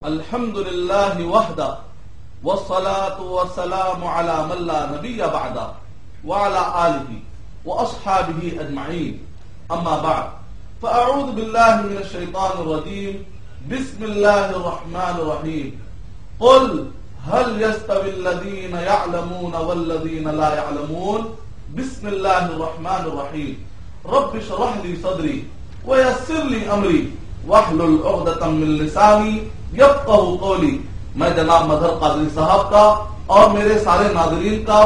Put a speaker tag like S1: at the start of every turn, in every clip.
S1: الحمد لله وحده والصلاة والسلام على من لا نبي بعده وعلى آله وأصحابه أجمعين أما بعد فأعوذ بالله من الشيطان الرجيم بسم الله الرحمن الرحيم قل هل يستوي الذين يعلمون والذين لا يعلمون بسم الله الرحمن الرحيم رب اشرح لي صدري ويسر لي أمري واحلل عقدة من لساني یفقہوا قولی۔ میں جناب مظہر قادری صاحب کا اور میرے سارے ناظرین کا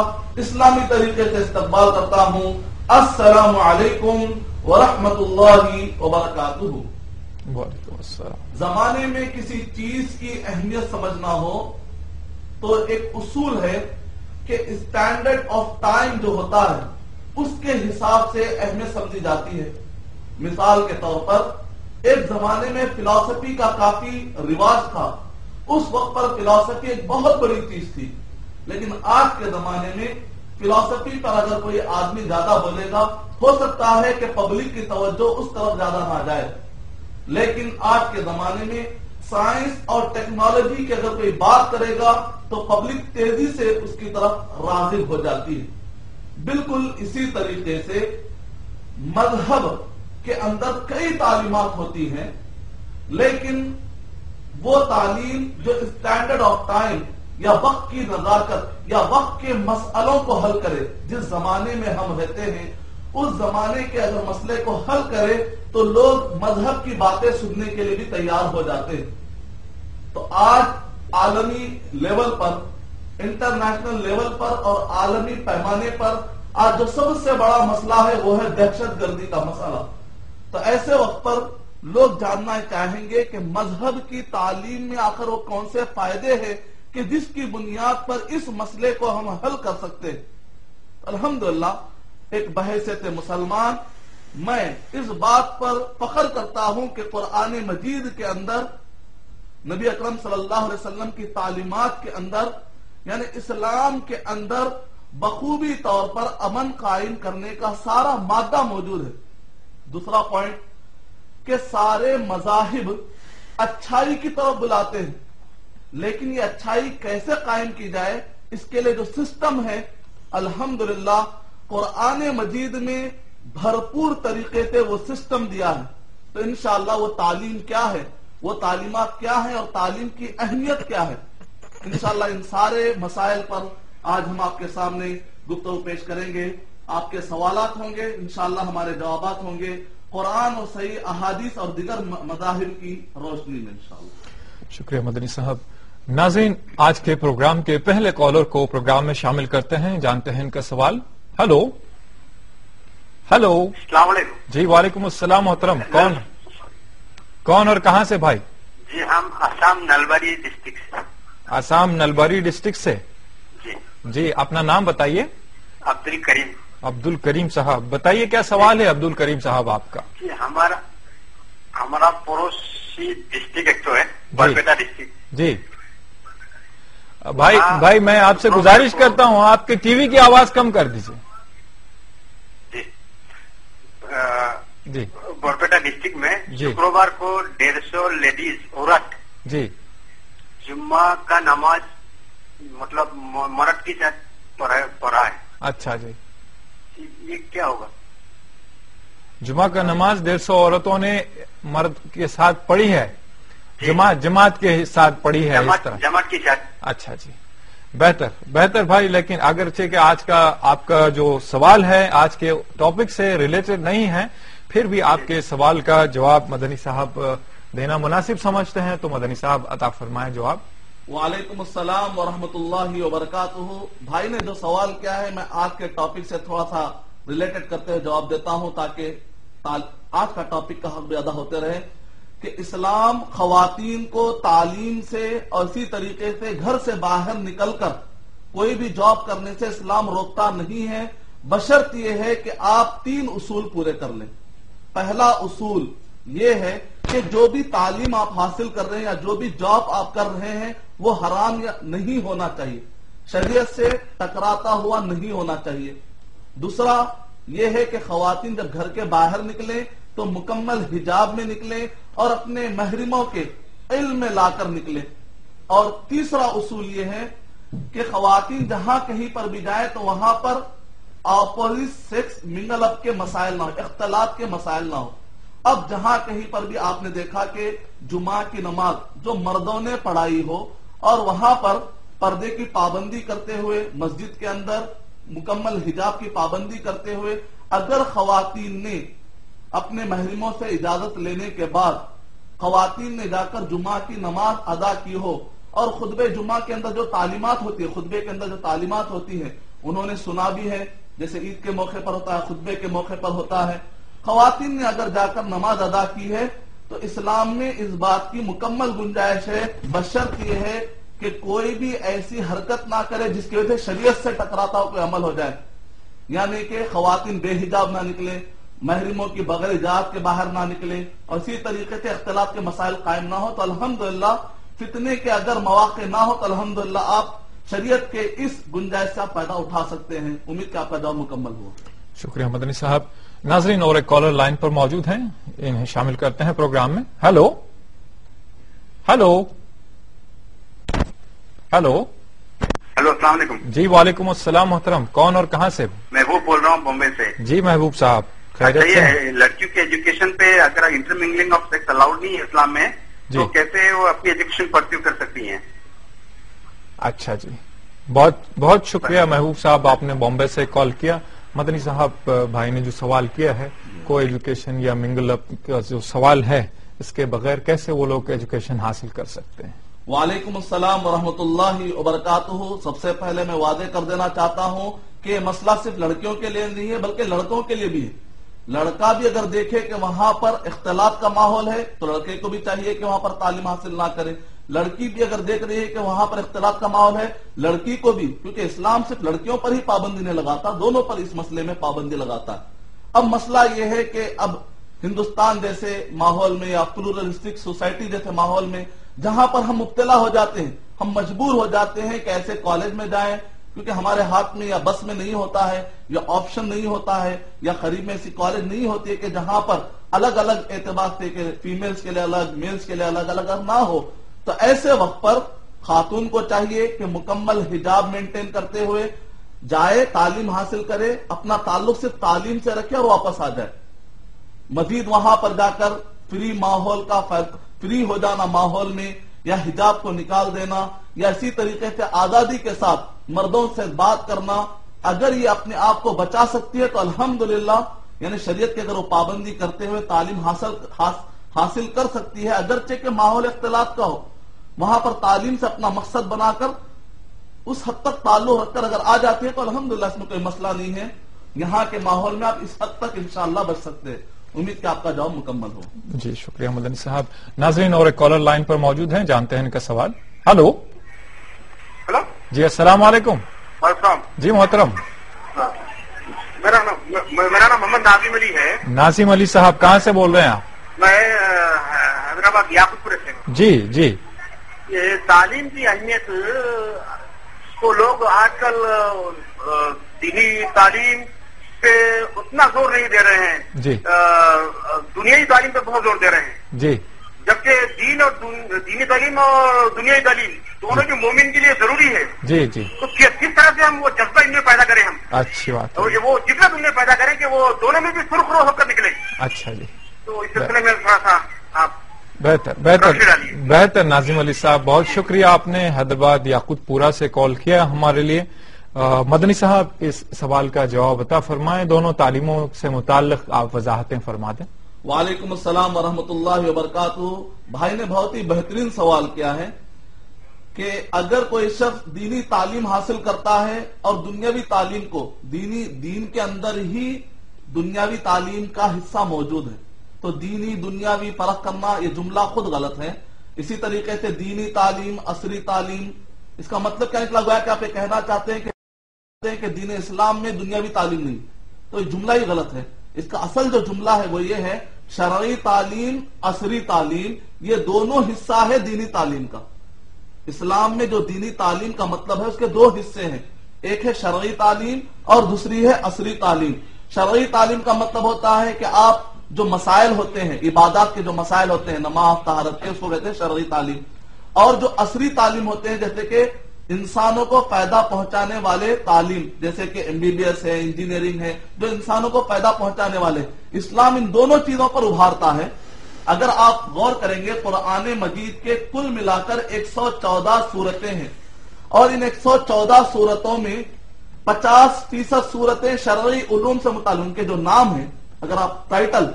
S1: اسلامی طریقے سے استقبال کرتا ہوں۔ السلام علیکم ورحمۃ اللہ وبرکاتہ۔
S2: وعلیکم السلام۔
S1: زمانے میں کسی چیز کی اہمیت سمجھنا ہو تو ایک اصول ہے کہ اسٹینڈرڈ آف ٹائم جو ہوتا ہے اس کے حساب سے اہمیت سمجھی جاتی ہے۔ مثال کے طور پر ایک زمانے میں فلسفی کا کافی رواج تھا، اس وقت پر فلسفی ایک بہت بڑی چیز تھی، لیکن آج کے زمانے میں فلسفی پر اگر کوئی آدمی زیادہ بولے گا ہو سکتا ہے کہ پبلک کی توجہ اس طرف زیادہ نہ جائے، لیکن آج کے زمانے میں سائنس اور ٹیکنالوجی کی اگر کوئی بات کرے گا تو پبلک تیزی سے اس کی طرف راغب ہو جاتی ہے۔ بالکل اسی طریقے سے مذہب کے اندر کئی تعلیمات ہوتی ہیں، لیکن وہ تعلیم جو اسٹینڈرڈ آف ٹائم یا وقت کی نزاکت یا وقت کے مسئلوں کو حل کرے، جس زمانے میں ہم رہتے ہیں اس زمانے کے اگر مسئلے کو حل کرے تو لوگ مذہب کی باتیں سننے کے لیے بھی تیار ہو جاتے ہیں۔ تو آج عالمی لیول پر، انٹرنیشنل لیول پر اور عالمی پیمانے پر آج جو سب سے بڑا مسئلہ ہے وہ ہے دہشت گردی کا مسئلہ۔ تو ایسے وقت پر لوگ جاننا چاہیں گے کہ مذہب کی تعلیم میں آخر وہ کون سے فائدے ہیں کہ جس کی بنیاد پر اس مسئلے کو ہم حل کر سکتے ہیں۔ الحمدللہ ایک بحیثیت مسلمان میں اس بات پر فخر کرتا ہوں کہ قرآن مجید کے اندر نبی اکرم صلی اللہ علیہ وسلم کی تعلیمات کے اندر یعنی اسلام کے اندر بخوبی طور پر امن قائم کرنے کا سارا مادہ موجود ہے۔ دوسرا پوائنٹ کہ سارے مذاہب اچھائی کی طرف بلاتے ہیں، لیکن یہ اچھائی کیسے قائم کی جائے اس کے لیے جو سسٹم ہے الحمدللہ قرآن مجید میں بھرپور طریقے سے وہ سسٹم دیا ہے۔ تو انشاءاللہ وہ تعلیم کیا ہے، وہ تعلیمات کیا ہیں اور تعلیم کی اہمیت کیا ہے، انشاءاللہ ان سارے مسائل پر آج ہم آپ کے سامنے گفتگو پیش کریں گے۔ آپ کے سوالات ہوں گے، انشاءاللہ ہمارے جوابات ہوں گے قرآن اور صحیح احادیث اور دیگر مذاہب کی روشنی میں انشاءاللہ۔
S2: شکریہ مدنی صاحب۔ ناظرین، آج کے پروگرام کے پہلے کالر کو پروگرام میں شامل کرتے ہیں، جانتے ہیں ان کا سوال۔ ہلو ہلو،
S3: السلام علیکم۔
S2: جی وعلیکم السلام محترم، کون اور کہاں سے بھائی؟
S3: جی ہم آسام نلباری ڈسٹرکٹ سے۔
S2: آسام نلباری ڈسٹرکٹ سے؟
S3: جی
S2: جی اپنا نام بتائیے۔
S3: عبد الکریم۔
S2: عبد الکریم صاحب، بتائیے کیا سوال ہے عبد الکریم صاحب آپ کا؟
S3: جی ہمارا پڑوسی ڈسٹرکٹ ایک تو ہے برپیٹا ڈسٹرکٹ۔
S2: جی بھائی میں آپ سے گزارش کرتا ہوں آپ کے ٹی وی کی آواز کم کر دیجیے۔
S3: جی برپیٹا ڈسٹرکٹ میں
S2: جی
S3: شکروار کو 150 لیڈیز عورت
S2: جی
S3: جمعہ کا نماز مطلب مرد کے ساتھ پڑھا ہے۔
S2: اچھا جی،
S3: یہ کیا ہوگا؟
S2: جمعہ کا نماز 150 عورتوں نے مرد کے ساتھ پڑھی ہے، جماعت کے ساتھ پڑھی ہے اس طرح؟
S3: جماعت کے ساتھ۔
S2: اچھا جی، بہتر بھائی، لیکن اگرچہ کہ آج کا آپ کا جو سوال ہے آج کے ٹاپک سے ریلیٹڈ نہیں ہے، پھر بھی آپ کے سوال کا جواب مدنی صاحب دینا مناسب سمجھتے ہیں، تو مدنی صاحب عطا فرمائیں جواب۔
S1: وعلیکم السلام ورحمۃ اللہ وبرکاتہ۔ بھائی نے جو سوال کیا ہے میں آج کے ٹاپک سے تھوڑا سا ریلیٹڈ کرتے ہوئے جواب دیتا ہوں تاکہ آج کا ٹاپک کا حق بھی ادا ہوتے رہے کہ اسلام خواتین کو تعلیم سے اور اسی طریقے سے گھر سے باہر نکل کر کوئی بھی جاب کرنے سے اسلام روکتا نہیں ہے، بشرط یہ ہے کہ آپ 3 اصول پورے کر لیں۔ پہلا اصول یہ ہے کہ جو بھی تعلیم آپ حاصل کر رہے ہیں یا جو بھی جاب آپ کر رہے ہیں وہ حرام یا نہیں ہونا چاہیے، شریعت سے ٹکراتا ہوا نہیں ہونا چاہیے۔ دوسرا یہ ہے کہ خواتین جب گھر کے باہر نکلیں تو مکمل حجاب میں نکلیں اور اپنے محرموں کے علم میں لا کر نکلے. اور تیسرا اصول یہ ہے کہ خواتین جہاں کہیں پر بھی جائیں تو وہاں پر اپوزٹ سیکس منگل اپ کے مسائل نہ ہو, اختلاط کے مسائل نہ ہو. اب جہاں کہیں پر بھی آپ نے دیکھا کہ جمعہ کی نماز جو مردوں نے پڑھائی ہو اور وہاں پر پردے کی پابندی کرتے ہوئے, مسجد کے اندر مکمل حجاب کی پابندی کرتے ہوئے, اگر خواتین نے اپنے محرموں سے اجازت لینے کے بعد خواتین نے جا کر جمعہ کی نماز ادا کی ہو اور خطبے جمعہ کے اندر جو تعلیمات ہوتی ہے, خطبے کے اندر جو تعلیمات ہوتی ہیں انہوں نے سنا بھی ہے, جیسے عید کے موقع پر ہوتا ہے, خطبے کے موقع پر ہوتا ہے, خواتین نے اگر جا کر نماز ادا کی ہے تو اسلام میں اس بات کی مکمل گنجائش ہے, بشرط یہ ہے کہ کوئی بھی ایسی حرکت نہ کرے جس کی وجہ سے شریعت سے ٹکراتا ہو کوئی عمل ہو جائے. یعنی کہ خواتین بے حجاب نہ نکلے, محرموں کی بغیر اجازت کے باہر نہ نکلے, اور اسی طریقے سے اختلاط کے مسائل قائم نہ ہو. تو الحمدللہ فتنے کے اگر مواقع نہ ہو تو الحمدللہ آپ شریعت کے اس گنجائش سے آپ فائدہ اٹھا سکتے ہیں. امید کہ آپ کا جواب مکمل ہو.
S2: شکریہ مدنی صاحب. ناظرین اور ایک کالر لائن پر موجود ہیں, انہیں شامل کرتے ہیں پروگرام میں. ہیلو ہیلو ہیلو
S3: ہلو السلام علیکم.
S2: جی وعلیکم السلام محترم, کون اور کہاں سے؟
S3: محبوب بول رہا ہوں بمبے سے.
S2: جی محبوب صاحب خیریت سے ہیں؟
S3: لڑکیوں کی ایجوکیشن پہ اگر انٹرمنگلنگ آف سیکس الاؤڈ نہیں ہے اسلام میں تو کیسے وہ اپنی ایجوکیشن پرسیو کر سکتی ہیں؟
S2: اچھا جی, بہت بہت شکریہ محبوب صاحب, آپ نے بامبے سے کال کیا. مدنی صاحب بھائی نے جو سوال کیا ہے کو ایجوکیشن یا منگل اپ کا جو سوال ہے, اس کے بغیر کیسے وہ لوگ ایجوکیشن حاصل کر سکتے ہیں؟
S1: وعلیکم السلام ورحمۃ اللہ وبرکاتہ. سب سے پہلے میں واضح کر دینا چاہتا ہوں کہ مسئلہ صرف لڑکیوں کے لیے نہیں ہے بلکہ لڑکوں کے لیے بھی ہے. لڑکا بھی اگر دیکھے کہ وہاں پر اختلاط کا ماحول ہے تو لڑکے کو بھی چاہیے کہ وہاں پر تعلیم حاصل نہ کرے. لڑکی بھی اگر دیکھ رہی ہے کہ وہاں پر اختلاط کا ماحول ہے, لڑکی کو بھی, کیونکہ اسلام صرف لڑکیوں پر ہی پابندی نہیں لگاتا, دونوں پر اس مسئلے میں پابندی لگاتا ہے. اب مسئلہ یہ ہے کہ اب ہندوستان جیسے ماحول میں یا پلورلسٹک سوسائٹی جیسے ماحول میں جہاں پر ہم مبتلا ہو جاتے ہیں, ہم مجبور ہو جاتے ہیں کہ ایسے کالج میں جائیں کیونکہ ہمارے ہاتھ میں یا بس میں نہیں ہوتا ہے یا آپشن نہیں ہوتا ہے یا قریب میں ایسی کالج نہیں ہوتی ہے کہ جہاں پر الگ الگ اعتبار سے کہ فیمیلز کے لیے الگ, میلز کے لیے الگ الگ نہ ہو. تو ایسے وقت پر خاتون کو چاہیے کہ مکمل حجاب مینٹین کرتے ہوئے جائے, تعلیم حاصل کرے, اپنا تعلق صرف تعلیم سے رکھے اور واپس آ جائے. مزید وہاں پر جا کر فری ماحول کا فری ہو جانا ماحول میں, یا حجاب کو نکال دینا, یا اسی طریقے سے آزادی کے ساتھ مردوں سے بات کرنا, اگر یہ اپنے آپ کو بچا سکتی ہے تو الحمدللہ یعنی شریعت کے اگر وہ پابندی کرتے ہوئے تعلیم حاصل کر سکتی ہے, اگرچہ کہ ماحول اختلاط کا ہو, وہاں پر تعلیم سے اپنا مقصد بنا کر اس حد تک تعلق رکھ کر اگر آ جاتی ہے تو الحمدللہ اس میں کوئی مسئلہ نہیں ہے. یہاں کے ماحول میں آپ اس حد تک انشاءاللہ بچ سکتے ہیں. امید کہ آپ کا جواب مکمل ہو.
S2: جی شکریہ مدنی صاحب. ناظرین اور ایک کالر لائن پر موجود ہیں, جانتے ہیں ان کا سوال. ہلو
S3: ہلو
S2: جی السلام علیکم.
S3: السلام.
S2: جی محترم,
S3: میرا نام محمد ناظم علی ہے.
S2: ناظم علی صاحب کہاں سے بول رہے ہیں آپ؟
S3: میں حیدرآباد یاقوت پورے سے.
S2: جی جی.
S3: یہ تعلیم کی اہمیت کو لوگ آج کل دینی تعلیم پہ اتنا زور نہیں دے رہے ہیں,
S2: جی
S3: دنیائی تعلیم پہ بہت زور دے رہے ہیں.
S2: جی
S3: جبکہ دینی تعلیم اور دنیائی تعلیم دونوں جو مومن کے لیے ضروری ہے.
S2: جی جی.
S3: تو کس طرح سے ہم وہ جذبہ ان میں پیدا کریں ہم؟
S2: اچھی بات.
S3: اور وہ جتنا ان میں پیدا کریں کہ وہ دونوں میں بھی سرخرو ہو کر نکلے.
S2: اچھا جی.
S3: تو اس سلسلے میں تھوڑا سا آپ
S2: بہتر بہتر بہتر ناظم علی صاحب, بہت شکریہ, آپ نے حیدرآباد یاقوت پورا سے کال کیا ہمارے لیے. مدنی صاحب اس سوال کا جواب عطا فرمائیں, دونوں تعلیموں سے متعلق آپ وضاحتیں فرما دیں.
S1: وعلیکم السلام ورحمۃ اللہ وبرکاتہ. بھائی نے بہت ہی بہترین سوال کیا ہے کہ اگر کوئی شخص دینی تعلیم حاصل کرتا ہے اور دنیاوی تعلیم کو دین کے اندر ہی دنیاوی تعلیم کا حصہ موجود ہے تو دینی دنیاوی فرق کرنا یہ جملہ خود غلط ہے. اسی طریقے سے دینی تعلیم عصری تعلیم, اس کا مطلب کیا نکلا ہوا ہے کہ آپ یہ کہنا چاہتے ہیں کہ دین اسلام میں دنیاوی تعلیم نہیں, تو یہ جملہ ہی غلط ہے. اس کا اصل جو جملہ ہے وہ یہ ہے شرعی تعلیم عصری تعلیم یہ دونوں حصہ ہے دینی تعلیم کا. اسلام میں جو دینی تعلیم کا مطلب ہے اس کے دو حصے ہیں, ایک ہے شرعی تعلیم اور دوسری ہے عصری تعلیم. شرعی تعلیم کا مطلب ہوتا ہے کہ آپ جو مسائل ہوتے ہیں، عبادات کے جو مسائل ہوتے ہیں، نماز، طہارت کے، اس کو کہتے ہیں شرعی تعلیم. اور جو عصری تعلیم ہوتے ہیں جیسے کہ انسانوں کو فائدہ پہنچانے والے تعلیم، جیسے کہ MBBS ہے، انجینئرنگ ہے، جو انسانوں کو فائدہ پہنچانے والے، اسلام ان دونوں چیزوں پر ابھارتا ہے. اگر آپ غور کریں گے قرآن مجید کے کل ملا کر 114 سورتیں ہیں، اور ان 114 سورتوں میں 50% سورتیں شرعی علوم سے متعلق. ان کے جو نام ہیں، اگر آپ ٹائٹل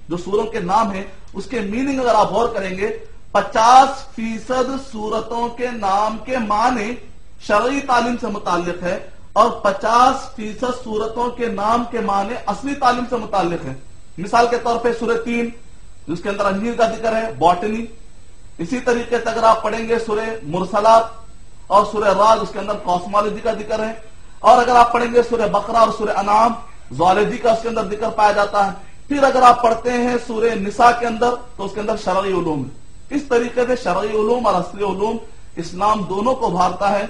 S1: جو سوروں کے نام ہیں اس کے میننگ اگر آپ غور کریں گے، 50% سورتوں کے نام کے معنی شرعی تعلیم سے متعلق ہے، اور 50% سورتوں کے نام کے معنی اصلی تعلیم سے متعلق ہے. مثال کے طور پہ سورہ 3 جس کے اندر انجیر کا ذکر ہے، باٹنی. اسی طریقے سے اگر آپ پڑھیں گے سورہ مرسلات اور سورہ رعد، اس کے اندر کاسمالوجی کا ذکر ہے. اور اگر آپ پڑھیں گے سورہ بقرہ اور سورہ انعام، زوالوجی کا اس کے اندر ذکر پایا جاتا ہے. پھر اگر آپ پڑھتے ہیں سورہ نساء کے اندر تو اس کے اندر شرعی علوم ہے. اس طریقے سے شرعی علوم اور اصلی علوم اسلام دونوں کو ابھارتا ہے.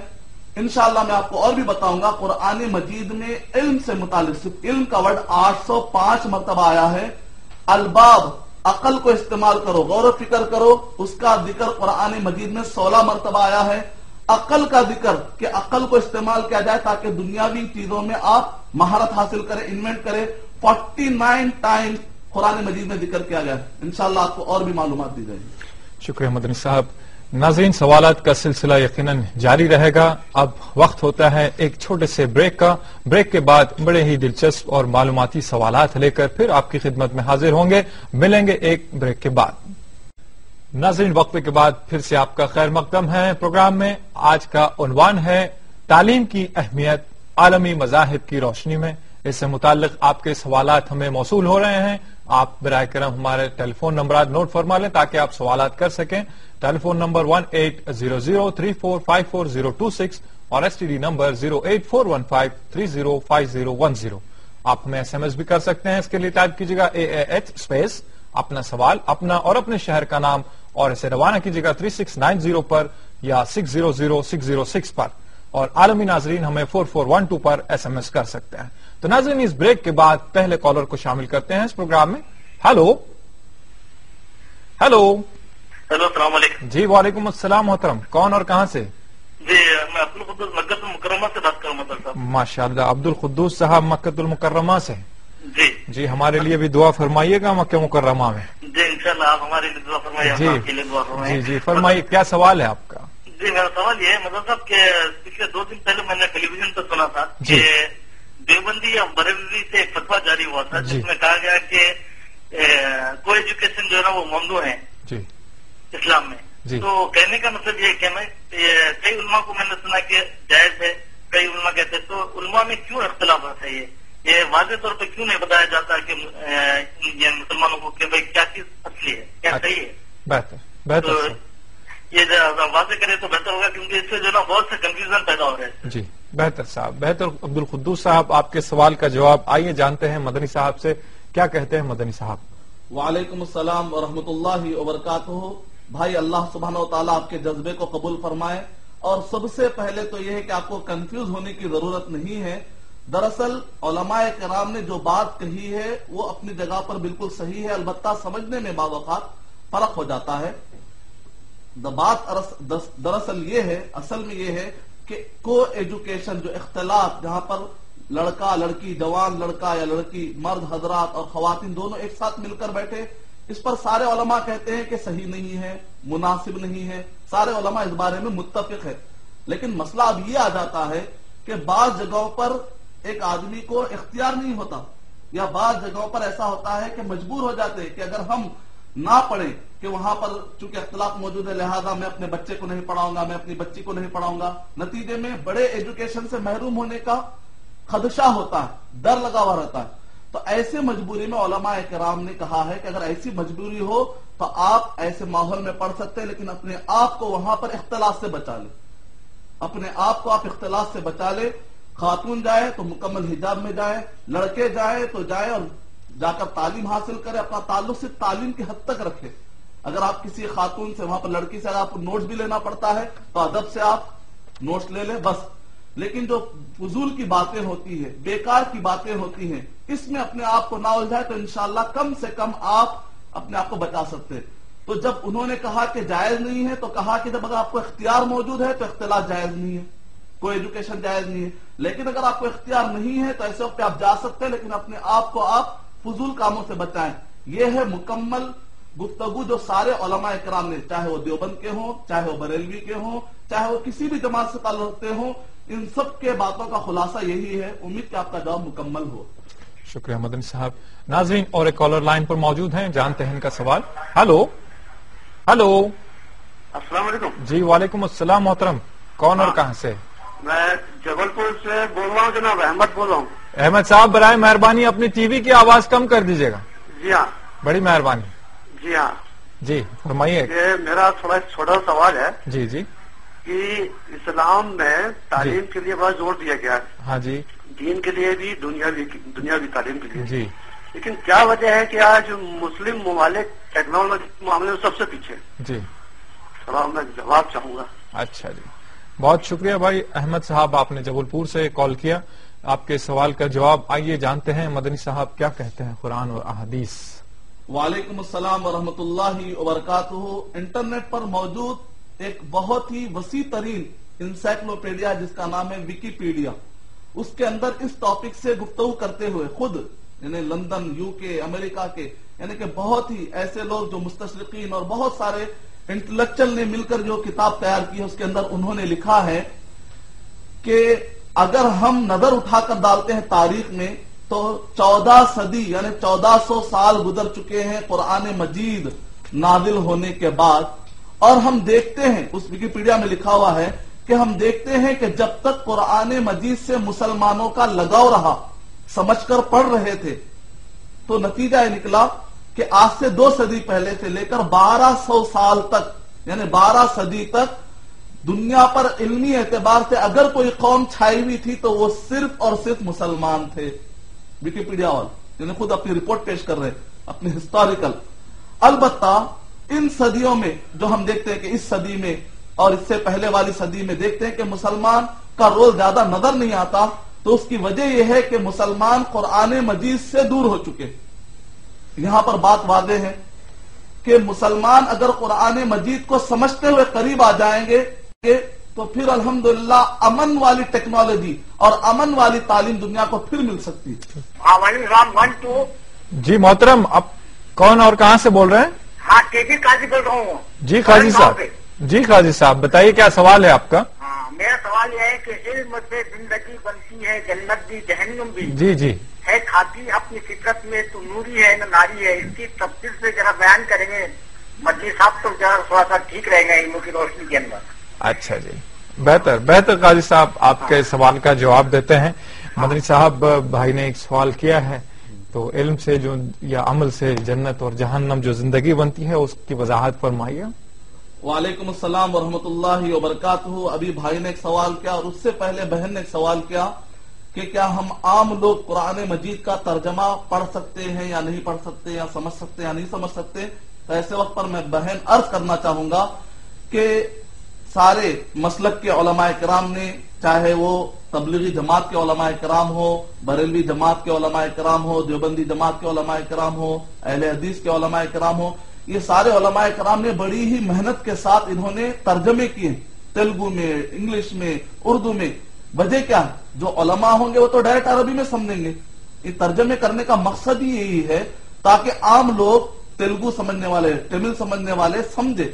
S1: انشاءاللہ میں آپ کو اور بھی بتاؤں گا. قرآن مجید میں علم سے متعلق صرف علم کا ورڈ 805 مرتبہ آیا ہے. الباب، عقل کو استعمال کرو، غور و فکر کرو، اس کا ذکر قرآن مجید میں 16 مرتبہ آیا ہے. عقل کا ذکر کہ عقل کو استعمال کیا جائے تاکہ دنیاوی چیزوں میں آپ مہارت حاصل کریں، انوینٹ کریں، 49 ٹائم قرآن مجید میں ذکر کیا گیا ہے. انشاءاللہ آپ کو اور بھی معلومات دی جائیں گی.
S2: شکریہ مدنی صاحب. ناظرین، سوالات کا سلسلہ یقیناً جاری رہے گا. اب وقت ہوتا ہے ایک چھوٹے سے بریک کا. بریک کے بعد بڑے ہی دلچسپ اور معلوماتی سوالات لے کر پھر آپ کی خدمت میں حاضر ہوں گے. ملیں گے ایک بریک کے بعد. ناظرین، وقفے کے بعد پھر سے آپ کا خیر مقدم ہے پروگرام میں. آج کا عنوان ہے تعلیم کی اہمیت عالمی مذاہب کی روشنی میں. اس سے متعلق آپ کے سوالات ہمیں موصول ہو رہے ہیں. آپ برائے کرم ہمارے ٹیلی فون نمبرات نوٹ فرما لیں تاکہ آپ سوالات کر سکیں. ٹیلی فون نمبر 180034540226 اور STD نمبر 08415305010. آپ ہمیں SMS بھی کر سکتے ہیں. اس کے لیے ٹائپ کیجیے گا AAH اسپیس اپنا سوال، اپنا اور اپنے شہر کا نام، اور اسے روانہ کیجیے گا 3690 پر یا 600606 پر. اور عالمی ناظرین ہمیں 4412 پر SMS کر سکتے ہیں. تو ناظرین، اس بریک کے بعد پہلے کالر کو شامل کرتے ہیں اس پروگرام میں. ہیلو ہیلو
S3: ہیلو، السلام علیکم.
S2: جی وعلیکم السلام محترم. کون اور کہاں سے؟
S3: جی میں عبدالقدوس مکہ المکرمہ سے بات کروں مطلب صاحب.
S2: ماشاء اللہ، عبدالقدوس صاحب مکہ المکرمہ سے.
S3: جی
S2: جی، ہمارے لیے بھی دعا فرمائیے گا مکہ مکرمہ میں.
S3: جی انشاءاللہ آپ ہمارے لیے دعا فرمائیے.
S2: جی
S3: آپ کے لیے دعا فرمائیے.
S2: جی فرمائیے، کیا سوال ہے آپ کا؟
S3: جی میرا سوال یہ ہے مطلب صاحب کہ پچھلے 2 دن پہلے میں نے ٹیلی ویژن پر سنا تھا
S2: جی.
S3: کہ دیوبندی یا بریلوی سے ایک فتویٰ جاری ہوا تھا
S2: جی.
S3: جس میں کہا گیا کہ کو ایجوکیشن جو ہے نا وہ ممنوع ہے
S2: جی
S3: اسلام میں.
S2: جی.
S3: تو کہنے کا مطلب یہ ہے کہ میں کئی علماء کو میں نے سنا کہ جائز ہے، کئی علماء کہتے ہیں. تو علماء میں کیوں اختلافات ہے؟ یہ واضح طور پہ کیوں نہیں بتایا جاتا کہ یہ مسلمانوں کو کہ بھائی کیا چیز اصلی ہے، کیا صحیح ہے؟
S2: بہتر بہتر
S3: تو
S2: صاحب.
S3: یہ واضح کرے تو بہتر ہوگا کیونکہ اس سے جو ہے نا بہت سے کنفیوژن پیدا ہو رہے ہیں.
S2: جی بہتر صاحب، بہتر. عبدالقدوس صاحب، آپ کے سوال کا جواب آئیے جانتے ہیں مدنی صاحب سے. کیا کہتے ہیں مدنی صاحب؟
S1: وعلیکم السلام ورحمۃ اللہ وبرکاتہ. بھائی، اللہ سبحانہ و تعالیٰ آپ کے جذبے کو قبول فرمائے. اور سب سے پہلے تو یہ ہے کہ آپ کو کنفیوز ہونے کی ضرورت نہیں ہے. دراصل علماء کرام نے جو بات کہی ہے وہ اپنی جگہ پر بالکل صحیح ہے، البتہ سمجھنے میں بعض اوقات فرق ہو جاتا ہے. بات دراصل یہ ہے، اصل میں یہ ہے کہ کو ایجوکیشن، جو اختلاط جہاں پر لڑکا لڑکی، جوان لڑکا یا لڑکی، مرد حضرات اور خواتین دونوں ایک ساتھ مل کر بیٹھے، اس پر سارے علماء کہتے ہیں کہ صحیح نہیں ہے، مناسب نہیں ہے. سارے علماء اس بارے میں متفق ہے. لیکن مسئلہ اب یہ آ جاتا ہے کہ بعض جگہوں پر ایک آدمی کو اختیار نہیں ہوتا، یا بعض جگہوں پر ایسا ہوتا ہے کہ مجبور ہو جاتے ہیں کہ اگر ہم نہ پڑھیں کہ وہاں پر چونکہ اختلاف موجود ہے، لہذا میں اپنے بچے کو نہیں پڑھاؤں گا، میں اپنی بچی کو نہیں پڑھاؤں گا. نتیجے میں بڑے ایجوکیشن سے محروم ہونے کا خدشہ ہوتا ہے، ڈر لگا ہوا رہتا ہے. تو ایسے مجبوری میں علماء کرام نے کہا ہے کہ اگر ایسی مجبوری ہو تو آپ ایسے ماحول میں پڑھ سکتے ہیں، لیکن اپنے آپ کو وہاں پر اختلاط سے بچا لیں. اپنے آپ کو آپ اختلاط سے بچا لیں. خاتون جائے تو مکمل حجاب میں جائے، لڑکے جائے تو جائے اور جا کر تعلیم حاصل کرے. اپنا تعلق صرف تعلیم کی حد تک رکھے. اگر آپ کسی خاتون سے، وہاں پر لڑکی سے اگر آپ کو نوٹس بھی لینا پڑتا ہے تو ادب سے آپ نوٹس لے لیں بس. لیکن جو فضول کی باتیں ہوتی ہیں، بیکار کی باتیں ہوتی ہیں، اس میں اپنے آپ کو نہ الجھائے تو انشاءاللہ کم سے کم آپ اپنے آپ کو بچا سکتے ہیں۔ تو جب انہوں نے کہا کہ جائز نہیں ہے تو کہا کہ جب اگر آپ کو اختیار موجود ہے تو اختلاط جائز نہیں ہے، کوئی ایجوکیشن جائز نہیں ہے، لیکن اگر آپ کو اختیار نہیں ہے تو ایسے وقت آپ جا سکتے ہیں، لیکن اپنے آپ کو آپ فضول کاموں سے بچائیں۔ یہ ہے مکمل گفتگو جو سارے علماء اکرام نے، چاہے وہ دیوبند کے ہوں، چاہے وہ بریلوی کے ہوں، چاہے وہ کسی بھی جماعت سے تعلق رکھتے ہوں، ان سب کے باتوں کا خلاصہ یہی ہے۔ امید کہ آپ کا جواب مکمل ہو۔
S2: شکریہ مدنی صاحب۔ ناظرین اور ایک کالر لائن پر موجود ہیں، جانتے ہیں ان کا سوال۔ ہلو ہلو،
S3: السلام علیکم
S2: جی وعلیکم السلام محترم، کون اور کہاں سے؟
S3: میں جبل پور سے بول رہا ہوں جناب، احمد بول رہا ہوں۔
S2: احمد صاحب برائے مہربانی اپنی ٹی وی کی آواز کم کر دیجیے گا،
S3: جی ہاں
S2: بڑی مہربانی۔
S3: جی ہاں،
S2: جی فرمائیے۔
S3: یہ میرا تھوڑا چھوٹا سوال ہے
S2: جی جی
S3: کہ اسلام میں تعلیم کے لیے بڑا زور دیا گیا ہے،
S2: ہاں جی
S3: دین کے لیے بھی، دنیاوی تعلیم کے لیے،
S2: جی
S3: لیکن کیا وجہ ہے کہ آج مسلم ممالک ٹیکنالوجی کے معاملے میں سب سے پیچھے؟
S2: جی،
S3: تھوڑا میں جواب چاہوں گا۔
S2: اچھا جی، بہت شکریہ بھائی احمد صاحب، آپ نے جبل پور سے کال کیا۔ آپ کے سوال کا جواب آئیے جانتے ہیں مدنی صاحب کیا کہتے ہیں قرآن اور احادیث۔
S1: وعلیکم السلام ورحمۃ اللہ وبرکاتہ۔ انٹرنیٹ پر موجود ایک بہت ہی وسیع ترین انسائکلوپیڈیا جس کا نام ہے ویکیپیڈیا، اس کے اندر اس ٹاپک سے گفتگو کرتے ہوئے خود یعنی لندن، یو کے، امریکہ کے یعنی کہ بہت ہی ایسے لوگ جو مستشرقین اور بہت سارے انٹلیکچل نے مل کر جو کتاب تیار کی ہے، اس کے اندر انہوں نے لکھا ہے کہ اگر ہم نظر اٹھا کر ڈالتے ہیں تاریخ میں تو 14 صدی یعنی 1400 سال گزر چکے ہیں قرآن مجید نازل ہونے کے بعد، اور ہم دیکھتے ہیں اس ویکیپیڈیا میں لکھا ہوا ہے کہ ہم دیکھتے ہیں کہ جب تک قرآن مجید سے مسلمانوں کا لگاؤ رہا، سمجھ کر پڑھ رہے تھے، تو نتیجہ یہ نکلا کہ آج سے 2 صدی پہلے سے لے کر 1200 سال تک یعنی 12 صدی تک دنیا پر علمی اعتبار سے اگر کوئی قوم چھائی ہوئی تھی تو وہ صرف اور صرف مسلمان تھے۔ ویکیپیڈیا والے یعنی خود اپنی رپورٹ پیش کر رہے اپنی ہسٹوریکل۔ البتہ ان صدیوں میں جو ہم دیکھتے ہیں کہ اس صدی میں اور اس سے پہلے والی صدی میں دیکھتے ہیں کہ مسلمان کا رول زیادہ نظر نہیں آتا، تو اس کی وجہ یہ ہے کہ مسلمان قرآن مجید سے دور ہو چکے۔ یہاں پر بات واضح ہے کہ مسلمان اگر قرآن مجید کو سمجھتے ہوئے قریب آ جائیں گے تو پھر الحمدللہ امن والی ٹیکنالوجی اور امن والی تعلیم دنیا کو پھر مل سکتی ہے۔
S3: ہاں وعلیکم السلام، 1 2
S2: جی محترم، آپ کون اور کہاں سے بول رہے ہیں؟
S3: ہاں کے قاضی بول رہا ہوں۔
S2: جی قاضی صاحب، جی قاضی صاحب بتائیے کیا سوال ہے آپ کا؟
S3: ہاں میرا سوال یہ ہے کہ علم سے زندگی بنتی ہے، جنت بھی جہنم بھی
S2: جی جی
S3: ہے، کھاتی اپنی فطرت میں تو نوری ہے نہ ناری ہے، اس کی تفصیل سے ذرا بیان کریں گے مدنی صاحب تو ذرا تھوڑا سا ٹھیک رہے گا علم کی روشنی کے اندر۔
S2: اچھا جی، بہتر قاضی صاحب آپ کے سوال کا جواب دیتے ہیں۔ مدنی صاحب بھائی نے ایک سوال کیا ہے، تو علم سے جو یا عمل سے جنت اور جہنم جو زندگی بنتی ہے اس کی وضاحت فرمائیے۔
S1: وعلیکم السلام ورحمۃ اللہ وبرکاتہ۔ ابھی بھائی نے ایک سوال کیا اور اس سے پہلے بہن نے ایک سوال کیا کہ کیا ہم عام لوگ قرآن مجید کا ترجمہ پڑھ سکتے ہیں یا نہیں پڑھ سکتے، یا سمجھ سکتے یا نہیں سمجھ سکتے؟ تو ایسے وقت پر میں بہن عرض کرنا چاہوں گا کہ سارے مسلک کے علماء کرام نے، چاہے وہ تبلیغی جماعت کے علماء کرام ہو، بریلوی جماعت کے علماء کرام ہو، دیوبندی جماعت کے علماء کرام ہو، اہل حدیث کے علماء کرام ہو، یہ سارے علماء کرام نے بڑی ہی محنت کے ساتھ انہوں نے ترجمے کیے، تیلگو میں، انگلش میں، اردو میں۔ وجہ کیا ہے؟ جو علماء ہوں گے وہ تو ڈائریکٹ عربی میں سمجھیں گے، یہ ترجمے کرنے کا مقصد ہی یہی ہے تاکہ عام لوگ تیلگو سمجھنے والے، تمل سمجھنے والے سمجھے۔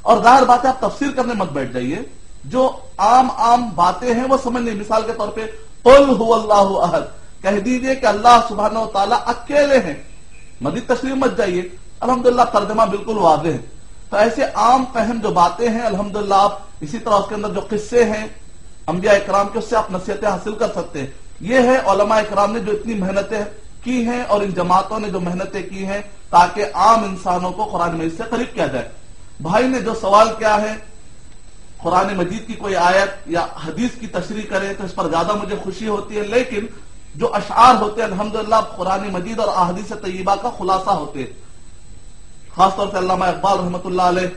S1: اور ظاہر بات ہے آپ تفسیر کرنے مت بیٹھ جائیے، جو عام باتیں ہیں وہ سمجھ لیں۔ مثال کے طور پہ قل هو اللہ احد، کہہ دیجئے کہ اللہ سبحانہ و تعالیٰ اکیلے ہیں، مزید تشریح مت جائیے، الحمدللہ ترجمہ بالکل واضح ہے۔ تو ایسے عام فہم جو باتیں ہیں الحمدللہ آپ اسی طرح اس کے اندر جو قصے ہیں انبیاء اکرام کے، اس سے آپ نصیحتیں حاصل کر سکتے ہیں۔ یہ ہے علماء اکرام نے جو اتنی محنتیں کی ہیں اور ان جماعتوں نے جو محنتیں کی ہیں تاکہ عام انسانوں کو قرآن مجید سے قریب کیا جائے۔ بھائی نے جو سوال کیا ہے قرآن مجید کی کوئی آیت یا حدیث کی تشریح کرے تو اس پر زیادہ مجھے خوشی ہوتی ہے، لیکن جو اشعار ہوتے ہیں الحمدللہ قرآن مجید اور احادیث طیبہ کا خلاصہ ہوتے ہیں۔ خاص طور سے علامہ اقبال رحمۃ اللہ علیہ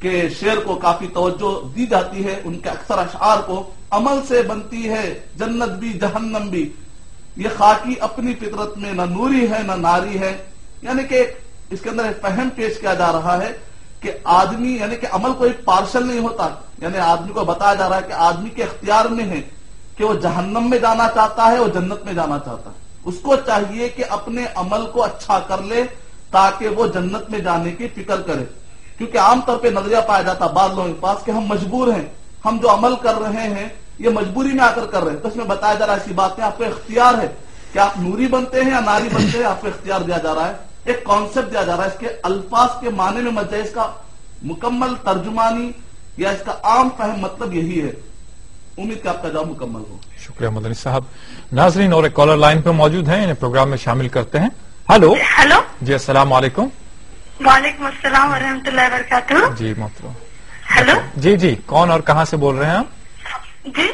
S1: کے شعر کو کافی توجہ دی جاتی ہے، ان کے اکثر اشعار کو، عمل سے بنتی ہے جنت بھی جہنم بھی، یہ خاکی اپنی فطرت میں نہ نوری ہے نہ ناری ہے. یعنی کہ اس کے اندر ایک فہم پیش کیا جا رہا ہے کہ آدمی یعنی کہ عمل کوئی پارشل نہیں ہوتا، یعنی آدمی کو بتایا جا رہا ہے کہ آدمی کے اختیار میں ہے کہ وہ جہنم میں جانا چاہتا ہے وہ جنت میں جانا چاہتا ہے. اس کو چاہیے کہ اپنے عمل کو اچھا کر لے تاکہ وہ جنت میں جانے کی فکر کرے. کیونکہ عام طور پہ نظریہ پایا جاتا بعض لوگوں کے پاس کہ ہم مجبور ہیں، ہم جو عمل کر رہے ہیں یہ مجبوری میں آ کر رہے ہیں. تو اس میں بتایا جا رہا ہے ایسی بات ہے، آپ کو اختیار ہے کہ آپ نوری بنتے ہیں یا ناری بنتے ہیں، آپ کو اختیار دیا جا رہا ہے. ایک کانسیپٹ دیا جا رہا ہے، اس کے الفاظ کے معنی میں مت جائے، اس کا مکمل ترجمانی یا اس کا عام فہم مطلب یہی ہے. امید کہ آپ کا جواب مکمل ہو.
S2: شکریہ مدنی صاحب. ناظرین اور ایک کالر لائن پہ موجود ہیں، انہیں پروگرام میں شامل کرتے ہیں. ہلو جی، السلام علیکم.
S4: وعلیکم السلام ورحمۃ اللہ وبرکاتہ.
S2: جی محترم.
S4: ہلو
S2: جی کون اور کہاں سے بول رہے ہیں آپ؟
S4: جی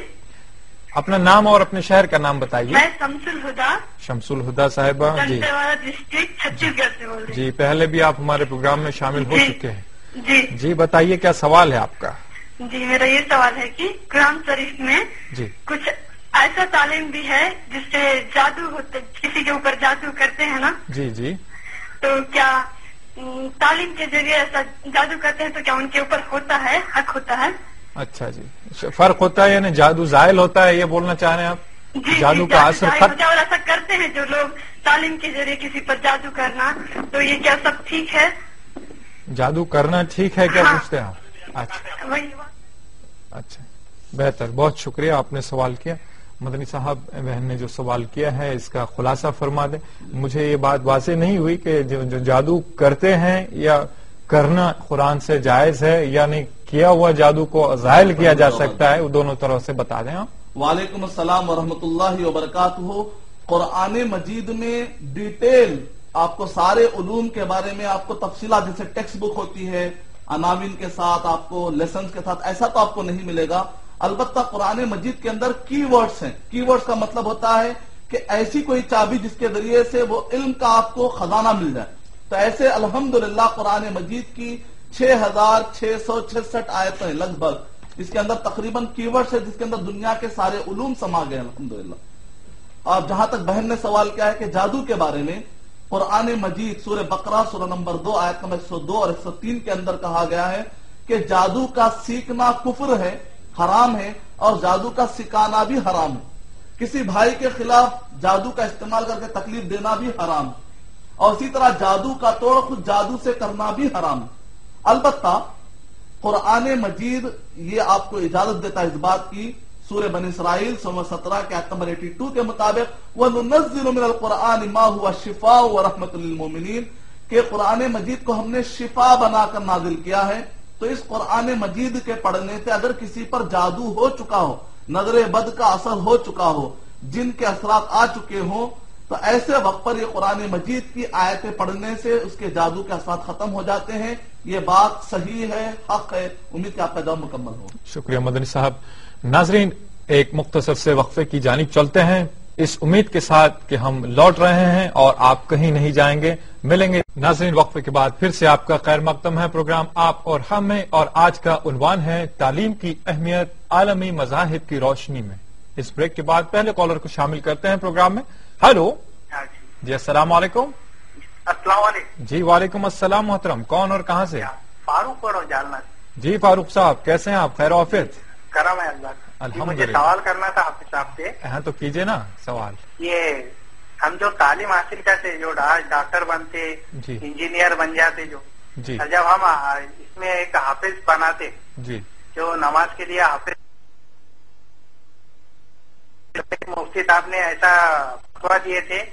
S2: اپنا نام اور اپنے شہر کا نام بتائیے.
S4: میں شمس الہدا،
S2: شمس الہدا صاحبہ. جی
S4: دنتیواڑا ڈسٹرکٹ چھتیس گڑھ سے بول رہی
S2: جی، پہلے بھی آپ ہمارے پروگرام میں شامل ہو چکے ہیں.
S4: جی
S2: جی بتائیے کیا سوال ہے آپ کا؟
S4: جی میرا یہ سوال ہے کہ قرآن شریف میں
S2: جی
S4: کچھ ایسا تعلیم بھی ہے جس سے جادو ہوتا، کسی کے اوپر جادو کرتے ہیں نا،
S2: جی
S4: تو کیا تعلیم کے ذریعے ایسا جادو کرتے ہیں تو کیا ان کے اوپر ہوتا ہے، حق ہوتا ہے؟
S2: اچھا جی، فرق ہوتا ہے یعنی جادو زائل ہوتا ہے، یہ بولنا چاہ رہے ہیں آپ؟
S4: جی
S2: جادو کا اثر ختم.
S4: اور ایسا کرتے ہیں جو لوگ تعلیم کے ذریعے کسی پر جادو کرنا، تو یہ کیا سب ٹھیک ہے؟
S2: جادو کرنا ٹھیک ہے کیا
S4: ہاں.
S2: پوچھتے ہیں آپ؟ اچھا
S4: وہی
S2: اچھا بہتر، بہت شکریہ آپ نے سوال کیا. مدنی صاحب بہن نے جو سوال کیا ہے اس کا خلاصہ فرما دیں. مجھے یہ بات واضح نہیں ہوئی کہ جو جادو کرتے ہیں یا کرنا قرآن سے جائز ہے یا نہیں، کیا ہوا جادو کو زائل کیا جا سکتا ہے، وہ دونوں طرف سے بتا دیں آپ.
S1: وعلیکم السلام ورحمۃ اللہ وبرکاتہ. قرآن مجید میں ڈیٹیل آپ کو سارے علوم کے بارے میں آپ کو تفصیلات، جیسے ٹیکسٹ بک ہوتی ہے عناوین کے ساتھ، آپ کو لیسنز کے ساتھ، ایسا تو آپ کو نہیں ملے گا. البتہ قرآن مجید کے اندر کی ورڈز ہیں. کی ورڈز کا مطلب ہوتا ہے کہ ایسی کوئی چابی جس کے ذریعے سے وہ علم کا آپ کو خزانہ مل جائے. تو ایسے الحمدللہ قرآن مجید کی 6666 آیتیں لگ بھگ، اس کے اندر تقریباً کی ورڈز ہے جس کے اندر دنیا کے سارے علوم سما گئے الحمدللہ. اور جہاں تک بہن نے سوال کیا ہے کہ جادو کے بارے میں، قرآن مجید سورہ بقرہ سورہ نمبر 2 آیت نمبر 102 اور 103 کے اندر کہا گیا ہے کہ جادو کا سیکھنا کفر ہے، حرام ہے، اور جادو کا سکھانا بھی حرام ہے. کسی بھائی کے خلاف جادو کا استعمال کر کے تکلیف دینا بھی حرام ہے، اور اسی طرح جادو کا توڑ خود جادو سے کرنا بھی حرام ہے. البتہ قرآن مجید یہ آپ کو اجازت دیتا ہے اس بات کی، سورہ بنی اسرائیل سورہ 17 کے آیت نمبر 82 کے مطابق وَنُنَزِّلُ مِنَ الْقُرْآنِ مَا هُوَ شِفَاءٌ وَرَحْمَةٌ لِلْمُؤْمِنِينَ کہ قرآن مجید کو ہم نے شفا بنا کر نازل کیا ہے. تو اس قرآن مجید کے پڑھنے سے اگر کسی پر جادو ہو چکا ہو، نظر بد کا اثر ہو چکا ہو، جن کے اثرات آ چکے ہوں، تو ایسے وقت پر یہ قرآن مجید کی آیتیں پڑھنے سے اس کے جادو کے اثرات ختم ہو جاتے ہیں. یہ بات صحیح ہے، حق ہے. امید کہ آپ کا جواب مکمل ہو.
S2: شکریہ مدنی صاحب. ناظرین ایک مختصر سے وقفے کی جانب چلتے ہیں، اس امید کے ساتھ کہ ہم لوٹ رہے ہیں اور آپ کہیں نہیں جائیں گے. ملیں گے ناظرین وقفے کے بعد. پھر سے آپ کا خیر مقدم ہے پروگرام آپ اور ہم میں، اور آج کا عنوان ہے تعلیم کی اہمیت عالمی مذاہب کی روشنی میں. اس بریک کے بعد پہلے کالر کو شامل کرتے ہیں پروگرام میں. ہلو جی، السلام علیکم.
S3: السلام علیکم.
S2: جی وعلیکم السلام محترم. کون اور کہاں سے؟
S3: فاروق پڑھو جالنا.
S2: جی فاروق صاحب کیسے ہیں آپ؟ خیر و عافیت؟
S3: کرم ہے اللہ کا.
S2: الحمدللہ.
S3: مجھے سوال کرنا تھا آپ صاحب سے.
S2: ہاں تو کیجئے نا سوال.
S3: یہ ہم جو تعلیم حاصل کرتے، جو ڈاکٹر بنتے،
S2: جی
S3: انجینئر بن جاتے، جو
S2: جی
S3: جب ہم اس میں ایک حافظ بناتے،
S2: جی
S3: جو نماز کے لیے حافظ، مفتی صاحب نے ایسا فتویٰ دیے تھے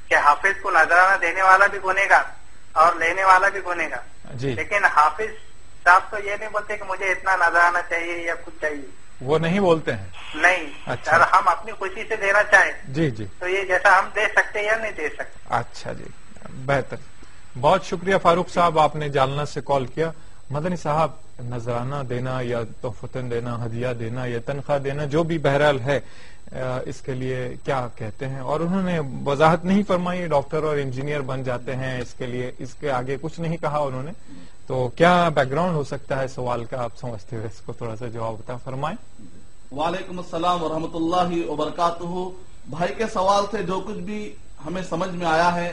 S3: کہ حافظ کو نذرانہ دینے والا بھی گنے گا اور لینے والا بھی گنے گا.
S2: جی
S3: لیکن حافظ صاحب تو یہ نہیں بولتے کہ مجھے اتنا نذرانہ چاہیے یا کچھ چاہیے.
S2: وہ نہیں بولتے ہیں.
S3: نہیں.
S2: اچھا.
S3: اگر ہم اپنی خوشی سے دینا چاہیں
S2: جی جی
S3: تو یہ جیسا ہم دے سکتے یا نہیں دے سکتے.
S2: اچھا جی بہتر. بہت شکریہ فاروق صاحب، آپ نے جالنا سے کال کیا. مدنی صاحب نذرانہ دینا یا تحفتاً دینا، ہدیہ دینا یا تنخواہ دینا، جو بھی بہرحال ہے، اس کے لیے کیا کہتے ہیں؟ اور انہوں نے وضاحت نہیں فرمائی ڈاکٹر اور انجینئر بن جاتے ہیں اس کے لیے، اس کے آگے کچھ نہیں کہا انہوں نے. تو کیا بیک گراؤنڈ ہو سکتا ہے سوال کا، آپ سمجھتے ہوئے اس کو تھوڑا سا جواب بتا فرمائیں۔
S1: وعلیکم السلام ورحمۃ اللہ وبرکاتہ۔ بھائی کے سوال سے جو کچھ بھی ہمیں سمجھ میں آیا ہے،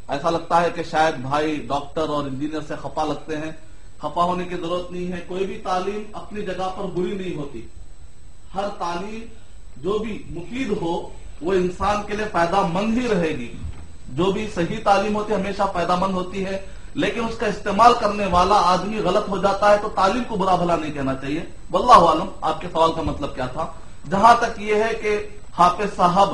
S1: ایسا لگتا ہے کہ شاید بھائی ڈاکٹر اور انجینئر سے خفا لگتے ہیں۔ خفا ہونے کی ضرورت نہیں ہے، کوئی بھی تعلیم اپنی جگہ پر بری نہیں ہوتی۔ ہر تعلیم جو بھی مفید ہو وہ انسان کے لیے فائدہ مند ہی رہے گی۔ جو بھی صحیح تعلیم ہوتی ہے ہمیشہ فائدہ مند ہوتی ہے، لیکن اس کا استعمال کرنے والا آدمی غلط ہو جاتا ہے تو تعلیم کو برا بھلا نہیں کہنا چاہیے۔ واللہ عالم آپ کے سوال کا مطلب کیا تھا۔ جہاں تک یہ ہے کہ حافظ صاحب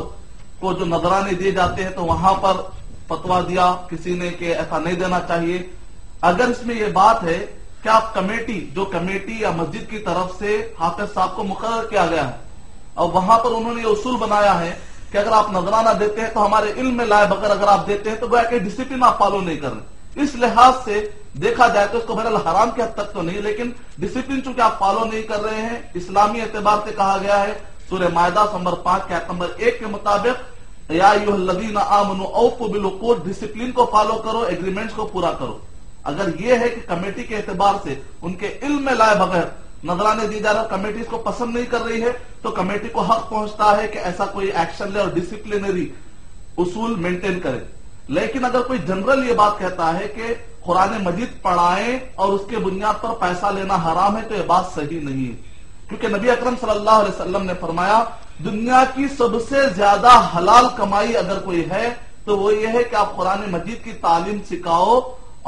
S1: کو جو نذرانے دیے جاتے ہیں تو وہاں پر فتویٰ دیا کسی نے کہ ایسا نہیں دینا چاہیے۔ اگر اس میں یہ بات ہے کہ آپ جو کمیٹی یا مسجد کی طرف سے حافظ صاحب کو مقرر کیا گیا ہے اور وہاں پر انہوں نے یہ اصول بنایا ہے کہ اگر آپ نذرانہ دیتے ہیں تو ہمارے علم میں لائے بغیر اگر آپ دیتے ہیں تو گویا کہ ڈسپلن آپ فالو نہیں کر رہے۔ اس لحاظ سے دیکھا جائے تو اس کو بہرحال حرام کے حد تک تو نہیں، لیکن ڈسپلن چونکہ آپ فالو نہیں کر رہے ہیں، اسلامی اعتبار سے کہا گیا ہے سورہ مائدہ نمبر 5 کے آیت نمبر 1 کے مطابق یا ایھا الذین آمنوا اوفوا بالعقود، ڈسپلن کو فالو کرو، ایگریمنٹس کو پورا کرو۔ اگر یہ ہے کہ کمیٹی کے اعتبار سے ان کے علم میں لائے بغیر نذرانے دی جا رہے، کمیٹی اس کو پسند نہیں کر رہی ہے تو کمیٹی کو حق پہنچتا ہے کہ ایسا کوئی ایکشن لے اور ڈسپلنری اصول مینٹین کرے۔ لیکن اگر کوئی جنرل یہ بات کہتا ہے کہ قرآن مجید پڑھائیں اور اس کے بنیاد پر پیسہ لینا حرام ہے تو یہ بات صحیح نہیں ہے، کیونکہ نبی اکرم صلی اللہ علیہ وسلم نے فرمایا دنیا کی سب سے زیادہ حلال کمائی اگر کوئی ہے تو وہ یہ ہے کہ آپ قرآن مجید کی تعلیم سکھاؤ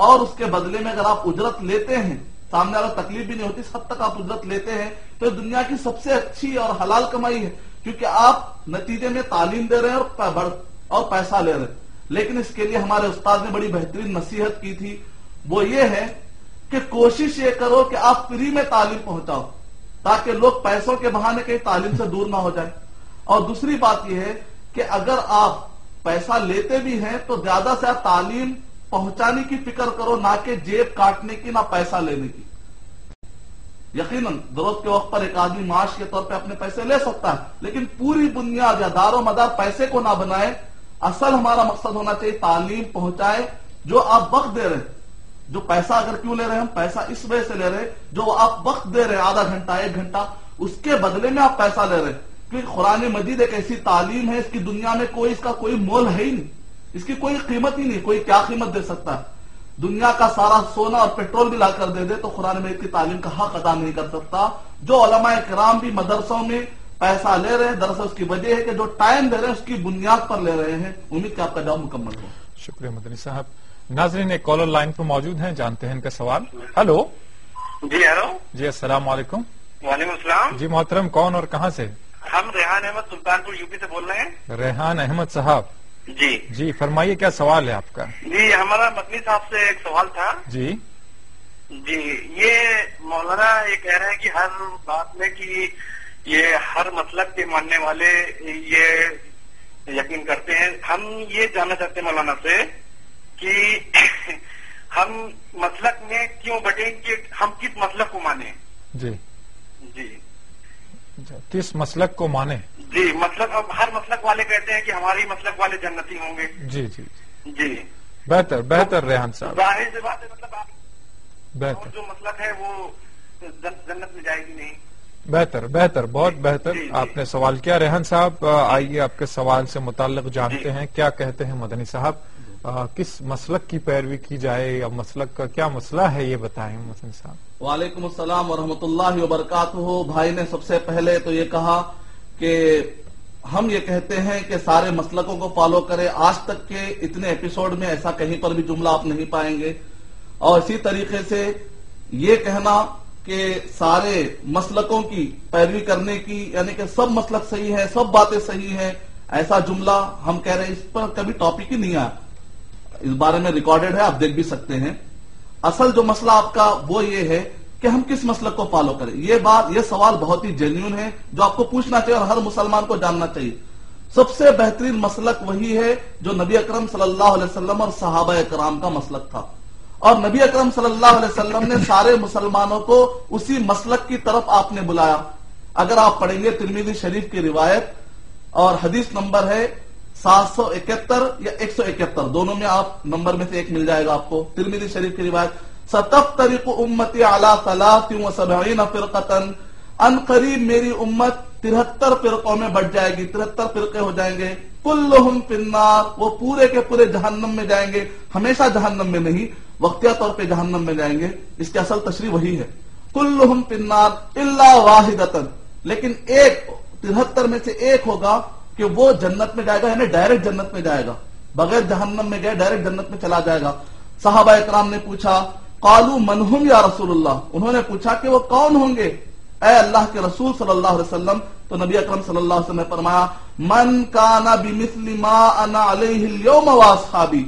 S1: اور اس کے بدلے میں اگر آپ اجرت لیتے ہیں، سامنے والا تکلیف بھی نہیں ہوتی، اس حد تک آپ اجرت لیتے ہیں تو دنیا کی سب سے اچھی اور حلال کمائی ہے، کیونکہ آپ نتیجے میں تعلیم دے رہے ہیں اور پیسہ لے رہے ہیں۔ لیکن اس کے لیے ہمارے استاد نے بڑی بہترین نصیحت کی تھی، وہ یہ ہے کہ کوشش یہ کرو کہ آپ فری میں تعلیم پہنچاؤ تاکہ لوگ پیسوں کے بہانے کہیں تعلیم سے دور نہ ہو جائیں۔ اور دوسری بات یہ ہے کہ اگر آپ پیسہ لیتے بھی ہیں تو زیادہ سے زیادہ تعلیم پہنچانے کی فکر کرو، نہ کہ جیب کاٹنے کی، نہ پیسہ لینے کی۔ یقیناً ضرورت کے وقت پر ایک آدمی معاش کے طور پہ اپنے پیسے لے سکتا ہے، لیکن پوری بنیاد یا دار و مدار پیسے کو نہ بنائے۔ اصل ہمارا مقصد ہونا چاہیے تعلیم پہنچائے۔ جو آپ وقت دے رہے ہیں، جو پیسہ اگر کیوں لے رہے ہیں، ہم پیسہ اس وجہ سے لے رہے ہیں، جو آپ وقت دے رہے ہیں آدھا گھنٹہ 1 گھنٹہ، اس کے بدلے میں آپ پیسہ لے رہے ہیں، کیونکہ قرآن مجید ایک ایسی تعلیم ہے اس کی دنیا میں اس کا کوئی مول ہے ہی نہیں، اس کی کوئی قیمت ہی نہیں، کوئی کیا قیمت دے سکتا ہے۔ دنیا کا سارا سونا اور پیٹرول بھی لا کر دے دے تو قرآن مجید کی تعلیم کا حق ادا نہیں کر سکتا۔ جو علماء کرام بھی مدرسوں میں پیسہ لے رہے ہیں، دراصل اس کی وجہ ہے کہ جو ٹائم دے رہے ہیں اس کی بنیاد پر لے رہے ہیں۔ امید کہ آپ کا جواب مکمل ہو۔
S2: شکریہ مدنی صاحب۔ ناظرین ایک کالر لائن پر موجود ہیں، جانتے ہیں ان کا سوال۔ ہلو
S3: جی ہلو،
S2: جی السلام علیکم۔
S3: وعلیکم السلام
S2: جی محترم، کون اور کہاں سے؟
S3: ہم ریحان احمد سلطانپور یوپی سے بول رہے ہیں۔
S2: ریحان احمد صاحب،
S3: جی
S2: جی فرمائیے کیا سوال ہے آپ کا؟
S3: جی ہمارا مدنی صاحب سے ایک سوال تھا۔
S2: جی
S3: جی یہ مولانا یہ کہہ رہے ہیں کہ ہر بات میں کہ یہ ہر مسلک کے ماننے والے یہ یقین کرتے ہیں۔ ہم یہ جاننا چاہتے ہیں مولانا سے کہ ہم مسلک میں کیوں بٹیں کہ ہم کس مسلک کو مانیں؟
S2: جی
S3: جی
S2: کس مسلک کو مانے؟
S3: جی مسلک، اب ہر مسلک والے کہتے ہیں کہ ہماری مسلک والے جنتی ہوں گے۔
S2: جی جی
S3: جی
S2: بہتر ریحان صاحب،
S3: ظاہر سی بات ہے، مطلب آپ
S2: بہتر
S3: جو مسلک ہے وہ جنت میں جائے گی نہیں۔
S2: بہتر بہت بہتر
S3: جی
S2: آپ نے سوال کیا۔ ریحان صاحب آئیے آپ کے سوال سے متعلق جانتے ہیں کیا کہتے ہیں مدنی صاحب، کس مسلک کی پیروی کی جائے یا مسلک کا کیا مسئلہ ہے یہ بتائیں مدنی صاحب۔
S1: وعلیکم السلام ورحمۃ اللہ وبرکاتہ۔ بھائی نے سب سے پہلے تو یہ کہا کہ ہم یہ کہتے ہیں کہ سارے مسلکوں کو فالو کرے۔ آج تک کے اتنے ایپیسوڈ میں ایسا کہیں پر بھی جملہ آپ نہیں پائیں گے، اور اسی طریقے سے یہ کہنا کہ سارے مسلکوں کی پیروی کرنے کی، یعنی کہ سب مسلک صحیح ہے، سب باتیں صحیح ہیں، ایسا جملہ ہم کہہ رہے ہیں، اس پر کبھی ٹاپک ہی نہیں آیا۔ اس بارے میں ریکارڈڈ ہے، آپ دیکھ بھی سکتے ہیں۔ اصل جو مسئلہ آپ کا وہ یہ ہے کہ ہم کس مسلک کو فالو کریں۔ یہ سوال بہت ہی جینیون ہے جو آپ کو پوچھنا چاہیے اور ہر مسلمان کو جاننا چاہیے۔ سب سے بہترین مسلک وہی ہے جو نبی اکرم صلی اللہ علیہ وسلم اور صحابہ کرام کا مسلک تھا، اور نبی اکرم صلی اللہ علیہ وسلم نے سارے مسلمانوں کو اسی مسلک کی طرف آپ نے بلایا۔ اگر آپ پڑھیں گے ترمذی شریف کی روایت اور حدیث نمبر ہے 771 یا 171، دونوں میں آپ نمبر میں سے ایک مل جائے گا آپ کو۔ ترمذی شریف کی روایت ستفترق امتی علی 73 فرقۃ، ان قریب میری امت 73 فرقوں میں بٹ جائے گی، 73 فرقے ہو جائیں گے، کلہم فی النار، وہ پورے کے پورے جہنم میں جائیں گے، ہمیشہ جہنم میں نہیں، وقتیہ طور پہ جہنم میں جائیں گے، اس کی اصل تشریح وہی ہے، کلہم فی النار الا واحدۃ، لیکن ایک 73 میں سے ایک ہوگا کہ وہ جنت میں جائے گا، یعنی ڈائریکٹ جنت میں جائے گا، بغیر جہنم میں گئے ڈائریکٹ جنت میں چلا جائے گا۔ صحابہ اکرام نے پوچھا قالوا من ہم یا رسول اللہ، انہوں نے پوچھا کہ وہ کون ہوں گے اے اللہ کے رسول صلی اللہ علیہ وسلم؟ تو نبی اکرم صلی اللہ علیہ وسلم نے فرمایا من کان بمثل ما انا علیہ اليوم واصحابی،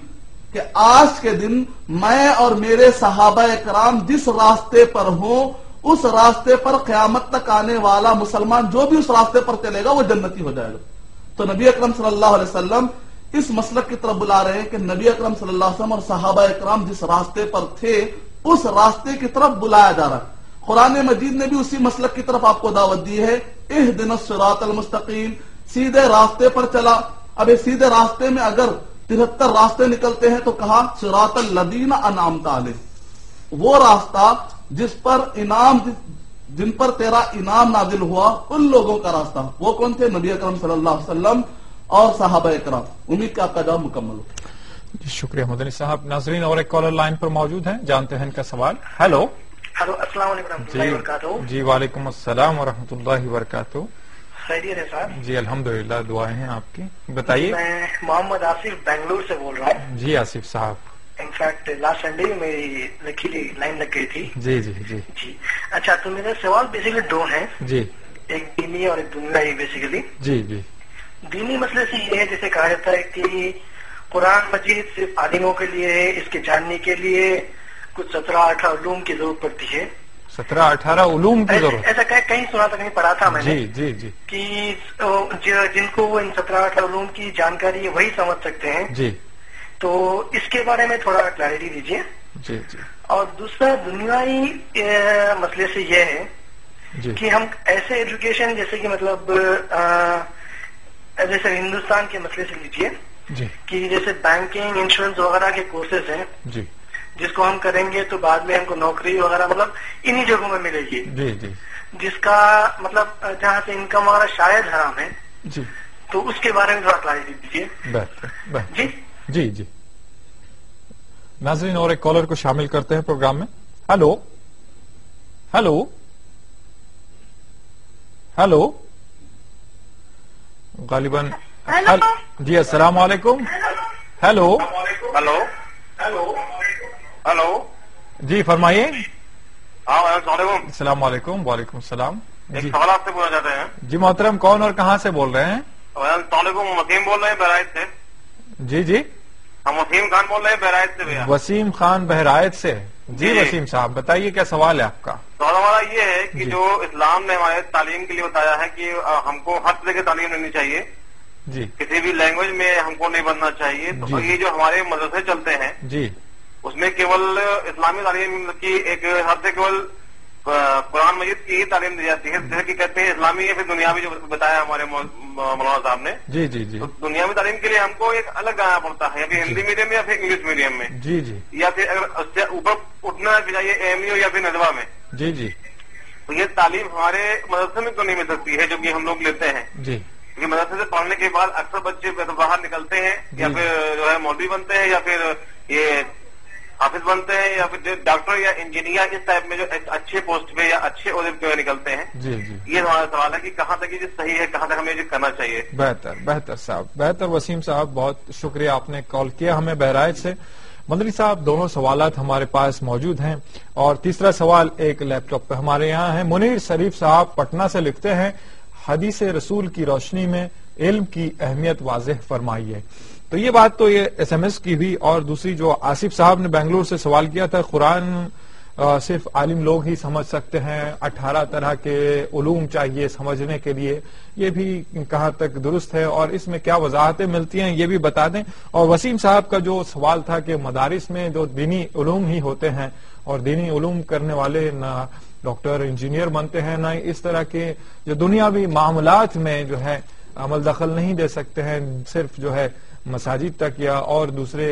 S1: کہ آج کے دن میں اور میرے صحابہ اکرام جس راستے پر ہوں اس راستے پر قیامت تک آنے والا مسلمان جو بھی اس راستے پر چلے گا وہ جنتی ہو جائے گا۔ تو نبی اکرم صلی اللہ علیہ وسلم اس مسلک کی طرف بلا رہے ہیں کہ نبی اکرم صلی اللہ علیہ وسلم اور صحابہ اکرام جس راستے پر تھے اس راستے کی طرف بلایا جا رہا ہے۔ قرآن مجید نے بھی اسی مسلک کی طرف آپ کو دعوت دی ہے، اہدنا الصراط المستقیم، سیدھے راستے پر چلا۔ اب اس سیدھے راستے میں اگر 73 راستے نکلتے ہیں تو کہا صراط الذین انعمت علیہم، وہ راستہ جس پر جن پر تیرا انعام نازل ہوا ان لوگوں کا راستہ۔ وہ کون تھے؟ نبی اکرم صلی اللہ علیہ وسلم اور صحابہ اکرام۔ امید کہ آپ کا جواب مکمل ہو۔
S2: جی شکریہ مدنی صاحب۔ ناظرین اور ایک کالر لائن پر موجود ہیں، جانتے ہیں ان کا سوال۔ ہیلو
S5: السلام علیکم ورحمۃ اللہ وبرکاتہ۔
S2: جی وعلیکم السلام ورحمۃ اللہ وبرکاتہ۔
S5: خیریت ہے صاحب؟
S2: جی الحمدللہ، دعائیں ہیں آپ کی، بتائیے۔
S5: میں محمد آصف بنگلور سے بول رہا ہوں۔
S2: جی آصف صاحب،
S5: انفیکٹ لاسٹ سنڈے میری لکیلی لائن لگ گئی تھی۔
S2: جی جی جی
S5: جی اچھا، تو میرا سوال بیسیکلی دو ہیں،
S2: جی
S5: ایک دینی اور ایک دنیاوی بیسیکلی۔
S2: جی جی
S5: دینی مسئلے سے یہ ہے جیسے کہا جاتا ہے کہ قرآن مجید صرف عالموں کے لیے ہے، اس کے جاننے کے لیے کچھ 17-18 علوم کی ضرورت پڑتی ہے۔
S2: 17-18 علوم کی ضرورت؟
S5: ایسا کہیں سنا تھا، کہیں پڑھا تھا میں نے۔
S2: جی جی جی
S5: کہ جن کو وہ ان 17-18 علوم کی جانکاری ہے وہی سمجھ سکتے ہیں۔
S2: جی
S5: تو اس کے بارے میں تھوڑا کلیئرٹی دیجیے۔
S2: جی جی
S5: اور دوسرا دنیاوی مسئلے سے یہ ہے
S2: جی
S5: کہ ہم ایسے ایجوکیشن جیسے کہ مطلب جیسے ہندوستان کے مسئلے سے لیجیے
S2: جی
S5: کہ جیسے بینکنگ انشورنس وغیرہ کے کورسز ہیں
S2: جی
S5: جس کو ہم کریں گے تو بعد میں ہم کو نوکری وغیرہ مطلب انہی جگہوں میں ملے گی،
S2: جی جی
S5: جس کا مطلب جہاں سے انکم وغیرہ شاید حرام ہے،
S2: جی
S5: تو اس کے بارے میں تھوڑا کلیئرٹی دیجیے۔
S2: بہتر
S5: جی
S2: جی جی ناظرین اور ایک کالر کو شامل کرتے ہیں پروگرام میں۔ ہلو ہلو ہلو غالباً جی السلام علیکم۔ ہیلو
S3: ہلو ہلو
S2: جی فرمائیے۔
S3: ہاں السلام علیکم۔
S2: السلام علیکم۔ وعلیکم السلام۔
S3: ایک
S2: جی
S3: سوال آپ سے پوچھنا چاہتے ہیں۔
S2: جی محترم، کون اور کہاں سے بول رہے ہیں؟
S3: السلام علیکم، وسیم بول رہے ہیں بہرائچ سے۔
S2: جی جی
S3: ہم وسیم خان بول رہے ہیں بہرائچ سے بھیا۔
S2: وسیم خان بہرائچ سے۔ جی
S3: جی۔
S2: وسیم صاحب بتائیے کیا سوال ہے آپ کا؟
S3: سوال ہمارا یہ ہے کہ
S2: جی۔
S3: جو اسلام نے ہمارے تعلیم کے لیے بتایا ہے کہ ہم کو ہر طرح کی تعلیم لینی چاہیے،
S2: جی
S3: کسی بھی لینگویج میں ہم کو نہیں بننا چاہیے، تو
S2: جی۔
S3: یہ جو ہمارے مدرسے چلتے ہیں
S2: جی
S3: اس میں کیول اسلامی تعلیم کی ایک حد سے کیول قرآن مجید کی ہی تعلیم دی جاتی ہے، جیسے کہ کہتے ہیں اسلامی یا پھر دنیاوی، جو بتایا ہمارے مولانا صاحب نے۔
S2: جی جی جی
S3: تو دنیاوی تعلیم کے لیے ہم کو ایک الگ آنا پڑتا ہے، یا پھر ہندی میڈیم یا پھر انگلش میڈیم میں،
S2: جی جی
S3: یا پھر اگر اس سے اوپر اٹھنا چاہیے AMU یا پھر ندوہ میں۔
S2: جی جی
S3: تو یہ تعلیم ہمارے مدرسے میں تو نہیں مل سکتی ہے جو کہ ہم لوگ لیتے ہیں،
S2: جی
S3: کیونکہ مدرسے سے پڑھنے کے بعد اکثر بچے باہر نکلتے ہیں، یا پھر جو ہے مولوی بنتے ہیں، یا پھر یہ حافظ بنتے ہیں، یا پھر ڈاکٹر یا انجینئر، اس ٹائپ میں جو اچھے پوسٹ پہ یا اچھے عہدے پہ نکلتے ہیں۔
S2: جی جی
S3: یہ ہمارا سوال ہے کہ کہاں تک یہ چیز صحیح ہے، کہاں تک ہمیں یہ کرنا چاہیے۔
S2: بہتر صاحب، بہتر وسیم صاحب، بہت شکریہ آپ نے کال کیا ہمیں بہرائچ سے۔ مدنی صاحب دونوں سوالات ہمارے پاس موجود ہیں، اور تیسرا سوال ایک لیپ ٹاپ پہ ہمارے یہاں ہے۔ منیر شریف صاحب پٹنہ سے لکھتے ہیں، حدیث رسول کی روشنی میں علم کی اہمیت واضح فرمائیے۔ تو یہ بات تو یہ SMS کی بھی، اور دوسری جو آصف صاحب نے بنگلور سے سوال کیا تھا، قرآن صرف عالم لوگ ہی سمجھ سکتے ہیں، 18 طرح کے علوم چاہیے سمجھنے کے لیے، یہ بھی کہاں تک درست ہے اور اس میں کیا وضاحتیں ملتی ہیں یہ بھی بتا دیں۔ اور وسیم صاحب کا جو سوال تھا کہ مدارس میں جو دینی علوم ہی ہوتے ہیں، اور دینی علوم کرنے والے نہ ڈاکٹر انجینئر بنتے ہیں، نہ اس طرح کے جو دنیاوی معاملات میں جو ہے عمل دخل نہیں دے سکتے ہیں، صرف جو ہے مساجد تک یا اور دوسرے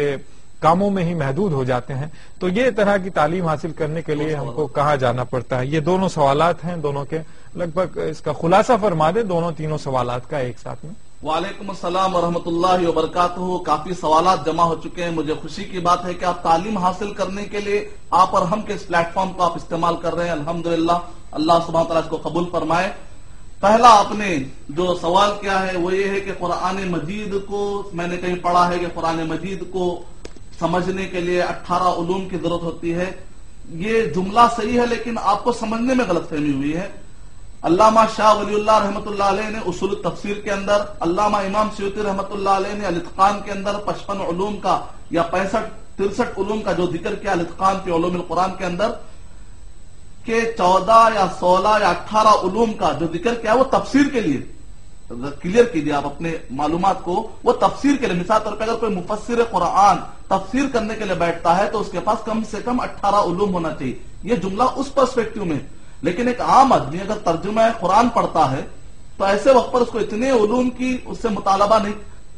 S2: کاموں میں ہی محدود ہو جاتے ہیں. تو یہ طرح کی تعلیم حاصل کرنے کے لیے ہم کو کہاں جانا پڑتا ہے؟ یہ دونوں سوالات ہیں، دونوں کے لگ بھگ اس کا خلاصہ فرما دیں دونوں تینوں سوالات کا ایک ساتھ میں.
S1: وعلیکم السلام ورحمۃ اللہ وبرکاتہ. کافی سوالات جمع ہو چکے ہیں. مجھے خوشی کی بات ہے کہ آپ تعلیم حاصل کرنے کے لیے آپ اور ہم کے اس پلیٹ فارم کو آپ استعمال کر رہے ہیں. الحمدللہ، اللہ سبحانہ وتعالیٰ اس کو قبول فرمائے. پہلا آپ نے جو سوال کیا ہے وہ یہ ہے کہ قرآن مجید کو، میں نے کہیں پڑھا ہے کہ قرآن مجید کو سمجھنے کے لیے 18 علوم کی ضرورت ہوتی ہے. یہ جملہ صحیح ہے لیکن آپ کو سمجھنے میں غلط فہمی ہوئی ہے. علامہ شاہ ولی اللہ رحمۃ اللہ علیہ نے اصول التفسیر کے اندر، علامہ امام سیوطی رحمۃ اللہ علیہ نے الاتقان کے اندر 55 علوم کا یا 63 علوم کا جو ذکر کیا الاتقان فی علوم القرآن کے اندر، کہ 14 یا 16 یا 18 علوم کا جو ذکر کیا وہ تفسیر کے لیے. کلیئر کیجیے آپ اپنے معلومات کو، وہ تفسیر کے لیے. مثال طور پہ اگر کوئی مفسر قرآن تفسیر کرنے کے لیے بیٹھتا ہے تو اس کے پاس کم سے کم 18 علوم ہونا چاہیے. یہ جملہ اس پرسپیکٹو میں. لیکن ایک عام آدمی اگر ترجمہ قرآن پڑھتا ہے تو ایسے وقت پر اس کو اتنے علوم کی اس سے مطالبہ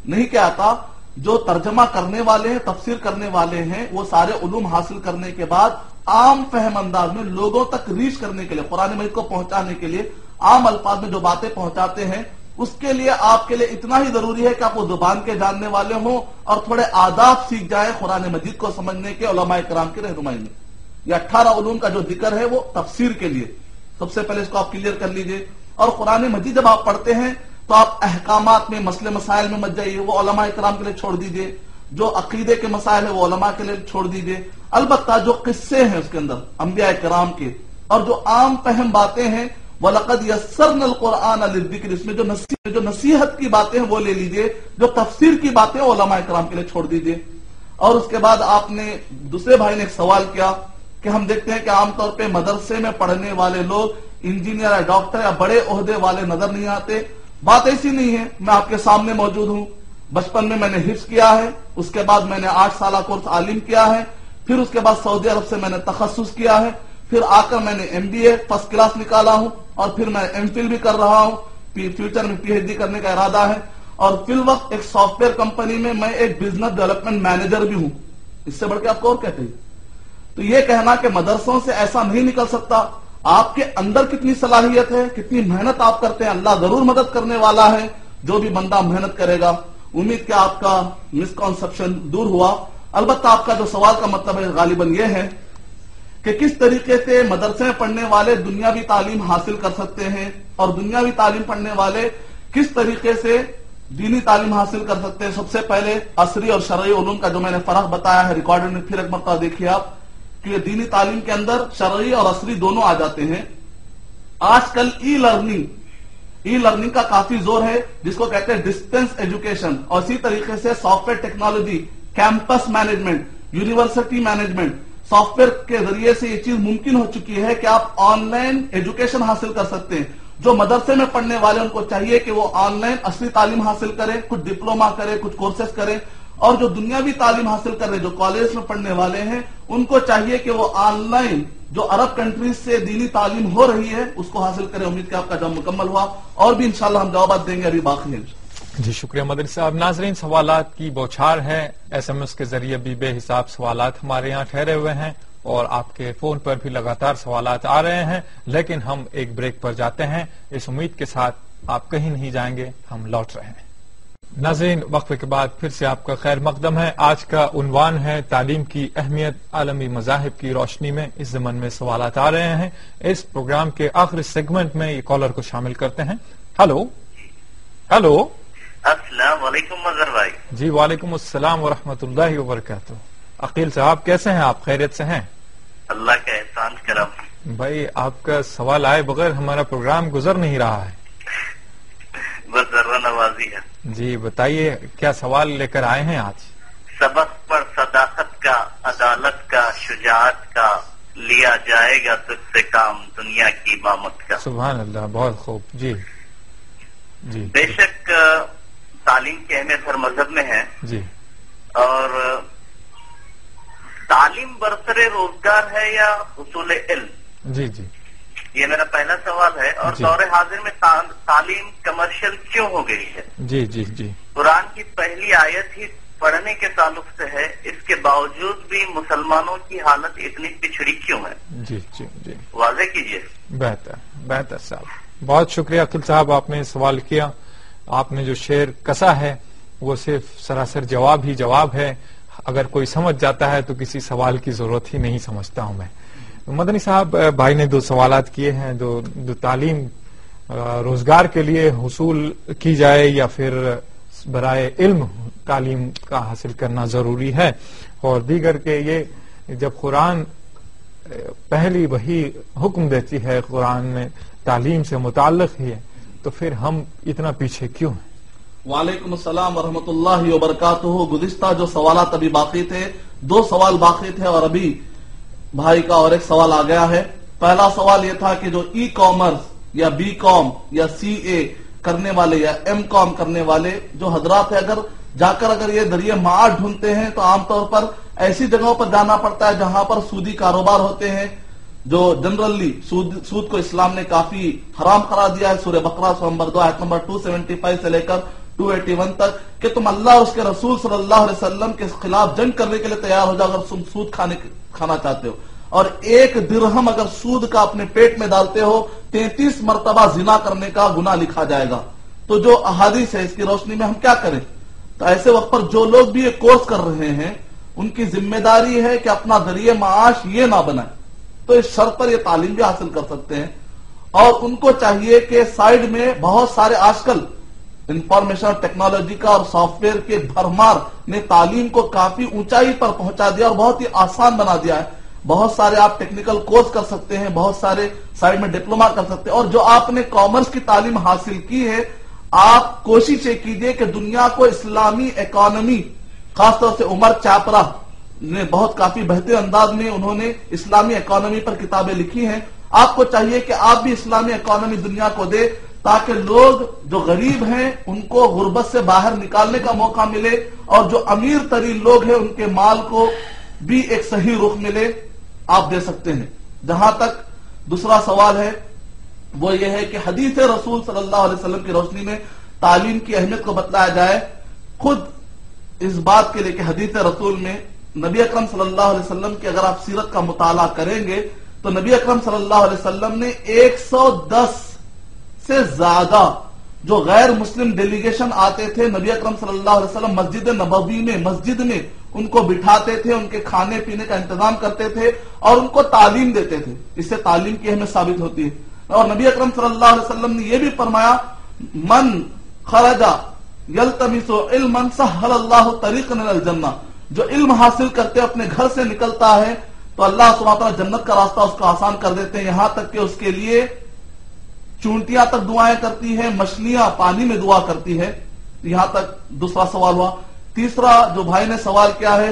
S1: نہیں کیا آتا. جو ترجمہ کرنے والے ہیں، تفسیر کرنے والے ہیں، وہ سارے علوم حاصل کرنے کے بعد عام فہم انداز میں لوگوں تک ریچ کرنے کے لیے، قرآن مجید کو پہنچانے کے لیے عام الفاظ میں جو باتیں پہنچاتے ہیں، اس کے لیے آپ کے لیے اتنا ہی ضروری ہے کہ آپ وہ زبان کے جاننے والے ہوں اور تھوڑے آداب سیکھ جائیں قرآن مجید کو سمجھنے کے علماء کرام کی رہنمائی میں. یہ 18 علوم کا جو ذکر ہے وہ تفسیر کے لیے. سب سے پہلے اس کو آپ کلیئر کر لیجئے. اور قرآن مجید جب آپ پڑھتے ہیں تو آپ احکامات میں، مسئلے مسائل میں مت جائیے، وہ علماء کرام کے لیے چھوڑ دیجئے. جو عقیدے کے مسائل ہیں وہ علماء کے لیے چھوڑ دیجئے. البتہ جو قصے ہیں اس کے اندر انبیاء کرام کے اور جو عام فہم باتیں ہیں، وَلَقَدْ يَسَّرْنَا الْقُرْآنَ لِلذِّكْرِ، اس میں جو نصیحت کی باتیں ہیں وہ لے لیجئے. جو تفسیر کی باتیں ہیں علماء کرام کے لیے چھوڑ دیجئے. اور اس کے بعد آپ نے دوسرے بھائی نے ایک سوال کیا کہ ہم دیکھتے ہیں کہ عام طور پہ مدرسے میں پڑھنے والے لوگ انجینئر یا ڈاکٹر یا بڑے عہدے والے نظر نہیں آتے. بات ایسی نہیں ہے. میں آپ کے سامنے موجود ہوں. بچپن میں نے حفظ کیا ہے، اس کے بعد میں نے 8 سالہ کورس عالم کیا ہے، پھر اس کے بعد سعودی عرب سے میں نے تخصص کیا ہے، پھر آ کر میں نے MBA فرسٹ کلاس نکالا ہوں، اور پھر میں MPhil بھی کر رہا ہوں. فیوچر میں PhD کرنے کا ارادہ ہے. اور فی الوقت ایک سافٹ ویئر کمپنی میں میں ایک بزنس ڈیولپمنٹ مینیجر بھی ہوں. اس سے بڑھ کے آپ کو اور کہتے ہیں؟ تو یہ کہنا کہ مدرسوں سے ایسا نہیں نکل سکتا. آپ کے اندر کتنی صلاحیت ہے، کتنی محنت آپ کرتے ہیں، اللہ ضرور مدد کرنے والا ہے. جو بھی بندہ محنت کرے گا. امید کہ آپ کا مسکنسپشن دور ہوا. البتہ آپ کا جو سوال کا مطلب ہے غالباً یہ ہے کہ کس طریقے سے مدرسے میں پڑھنے والے دنیاوی تعلیم حاصل کر سکتے ہیں اور دنیاوی تعلیم پڑھنے والے کس طریقے سے دینی تعلیم حاصل کر سکتے ہیں. سب سے پہلے عصری اور شرعی علوم کا جو میں نے فرق بتایا ہے ریکارڈنگ میں پھر ایک مرتبہ دیکھیے آپ کہ دینی تعلیم کے اندر شرعی اور عصری دونوں آ جاتے ہیں. آج کل ای لرننگ کا کافی زور ہے جس کو کہتے ہیں ڈسٹینس ایجوکیشن، اور اسی طریقے سے software technology, campus management, university management, software کے ذریعے سے یہ چیز ممکن ہو چکی ہے کہ آپ آن لائن ایجوکیشن حاصل کر سکتے ہیں. جو مدرسے میں پڑھنے والے ان کو چاہیے کہ وہ آن لائن اصلی تعلیم حاصل کریں، کچھ ڈپلوما کریں، کچھ کورسز کریں. اور جو دنیاوی تعلیم حاصل کر رہے جو کالج میں پڑھنے والے ہیں ان کو چاہیے کہ وہ آن لائن جو عرب کنٹریز سے دینی تعلیم ہو رہی ہے اس کو حاصل کریں. امید کہ آپ کا جواب مکمل ہوا اور بھی انشاءاللہ ہم جوابات دیں گے، ابھی باقی ہے.
S2: جی شکریہ مدنی صاحب. ناظرین، سوالات کی بوچھار ہے. SMS کے ذریعے بھی بے حساب سوالات ہمارے یہاں ٹھہرے ہوئے ہیں اور آپ کے فون پر بھی لگاتار سوالات آ رہے ہیں، لیکن ہم ایک بریک پر جاتے ہیں اس امید کے ساتھ آپ کہیں نہیں جائیں گے، ہم لوٹ رہے ہیں. ناظرین، وقفے کے بعد پھر سے آپ کا خیر مقدم ہے. آج کا عنوان ہے تعلیم کی اہمیت عالمی مذاہب کی روشنی میں. اس ضمن میں سوالات آ رہے ہیں. اس پروگرام کے آخری سیگمنٹ میں یہ کالر کو شامل کرتے ہیں. ہلو.
S3: السلام علیکم مظہر بھائی.
S2: جی وعلیکم السلام ورحمۃ اللہ وبرکاتہ. عقیل صاحب کیسے ہیں آپ؟ خیریت سے ہیں؟
S3: اللہ کا احسان کرم.
S2: بھائی آپ کا سوال آئے بغیر ہمارا پروگرام گزر نہیں رہا ہے.
S3: بس ذرہ نوازی ہے.
S2: جی بتائیے کیا سوال لے کر آئے ہیں آج؟
S3: سبق پر صداقت کا، عدالت کا، شجاعت کا، لیا جائے گا تجھ سے کام دنیا کی امامت کا.
S2: سبحان اللہ، بہت خوب. جی جی.
S3: بے شک تعلیم کی اہمیت ہر مذہب میں ہے.
S2: جی.
S3: اور تعلیم برسر روزگار ہے یا حصول علم؟
S2: جی جی.
S3: یہ میرا پہلا سوال ہے. اور دور حاضر میں تعلیم کمرشل کیوں ہو گئی ہے؟
S2: جی جی جی.
S3: قرآن کی پہلی آیت ہی پڑھنے کے تعلق سے ہے، اس کے باوجود بھی مسلمانوں کی حالت اتنی پچھڑی کیوں ہے؟
S2: جی جی جی
S3: واضح کیجیے۔
S2: بہتر صاحب، بہت شکریہ عقیل صاحب، آپ نے سوال کیا، آپ نے جو شعر کسا ہے وہ صرف سراسر جواب ہی جواب ہے، اگر کوئی سمجھ جاتا ہے تو کسی سوال کی ضرورت ہی نہیں سمجھتا ہوں میں۔ مدنی صاحب، بھائی نے دو سوالات کیے ہیں، جو تعلیم روزگار کے لیے حصول کی جائے یا پھر برائے علم تعلیم کا حاصل کرنا ضروری ہے، اور دیگر کہ یہ جب قرآن پہلی وہی حکم دیتی ہے قرآن میں تعلیم سے متعلق ہی ہے، تو پھر ہم اتنا پیچھے کیوں ہیں؟
S1: وعلیکم السلام ورحمۃ اللہ وبرکاتہ۔ گزشتہ جو سوالات ابھی باقی تھے، 2 سوال باقی تھے اور ابھی بھائی کا اور ایک سوال آ گیا ہے۔ پہلا سوال یہ تھا کہ جو ای کامرس یا بی کام یا سی اے کرنے والے یا ایم کام کرنے والے جو حضرات ہیں، اگر یہ ذریعے معاش ڈھونڈتے ہیں تو عام طور پر ایسی جگہوں پر جانا پڑتا ہے جہاں پر سودی کاروبار ہوتے ہیں، جو جنرلی سود کو اسلام نے کافی حرام قرار دیا ہے۔ سورہ بقرہ سورہ نمبر 2 آیت نمبر 275 سے لے کر 281 تک کہ تم اللہ اور اس کے رسول صلی اللہ علیہ وسلم کے خلاف جنگ کرنے کے لیے تیار ہو جاؤ اگر تم سود کھانا چاہتے ہو، اور 1 درہم اگر سود کا اپنے پیٹ میں ڈالتے ہو 33 مرتبہ زنا کرنے کا گناہ لکھا جائے گا۔ تو جو احادیث ہے اس کی روشنی میں ہم کیا کریں؟ تو ایسے وقت پر جو لوگ بھی یہ کورس کر رہے ہیں ان کی ذمہ داری ہے کہ اپنا ذریعہ معاش یہ نہ بنائیں، تو اس شرط پر یہ تعلیم بھی حاصل کر سکتے ہیں۔ اور ان کو چاہیے کہ سائیڈ میں بہت سارے آج کل انفارمیشن ٹیکنالوجی کا اور سافٹ ویئر کے بھرمار نے تعلیم کو کافی اونچائی پر پہنچا دیا اور بہت ہی آسان بنا دیا ہے۔ بہت سارے آپ ٹیکنیکل کورس کر سکتے ہیں، بہت سارے سائیڈ میں ڈپلوما کر سکتے ہیں، اور جو آپ نے کامرس کی تعلیم حاصل کی ہے آپ کوشش یہ کیجئے کہ دنیا کو اسلامی اکانومی، خاص طور سے عمر چاپرا نے بہت کافی بہترین انداز میں انہوں نے اسلامی اکانومی پر کتابیں لکھی ہیں، آپ کو چاہیے کہ آپ بھی اسلامی اکانومی دنیا کو دے تاکہ لوگ جو غریب ہیں ان کو غربت سے باہر نکالنے کا موقع ملے، اور جو امیر ترین لوگ ہیں ان کے مال کو بھی ایک صحیح رخ ملے، آپ دے سکتے ہیں۔ جہاں تک دوسرا سوال ہے وہ یہ ہے کہ حدیث رسول صلی اللہ علیہ وسلم کی روشنی میں تعلیم کی اہمیت کو بتلایا جائے۔ خود اس بات کے لیے کہ حدیث رسول میں نبی اکرم صلی اللہ علیہ وسلم کی اگر آپ سیرت کا مطالعہ کریں گے تو نبی اکرم صلی اللہ علیہ وسلم نے 110 سے زیادہ جو غیر مسلم ڈیلیگیشن آتے تھے نبی اکرم صلی اللہ علیہ وسلم مسجد نبوی میں مسجد میں ان کو بٹھاتے تھے، ان کے کھانے پینے کا انتظام کرتے تھے اور ان کو تعلیم دیتے تھے۔ اس سے تعلیم کی اہمیت ثابت ہوتی ہے۔ اور نبی اکرم صلی اللہ علیہ وسلم نے یہ بھی فرمایا، من خرج یلتمس علما سہل اللہ طریقا الی الجنہ، جو علم حاصل کرتے اپنے گھر سے نکلتا ہے تو اللہ سبحانہ وتعالی جنت کا راستہ اس کو آسان کر دیتے ہیں، یہاں تک کہ اس کے لیے چونٹیاں تک دعائیں کرتی ہیں، مچھلیاں پانی میں دعا کرتی ہے۔ یہاں تک دوسرا سوال ہوا۔ تیسرا جو بھائی نے سوال کیا ہے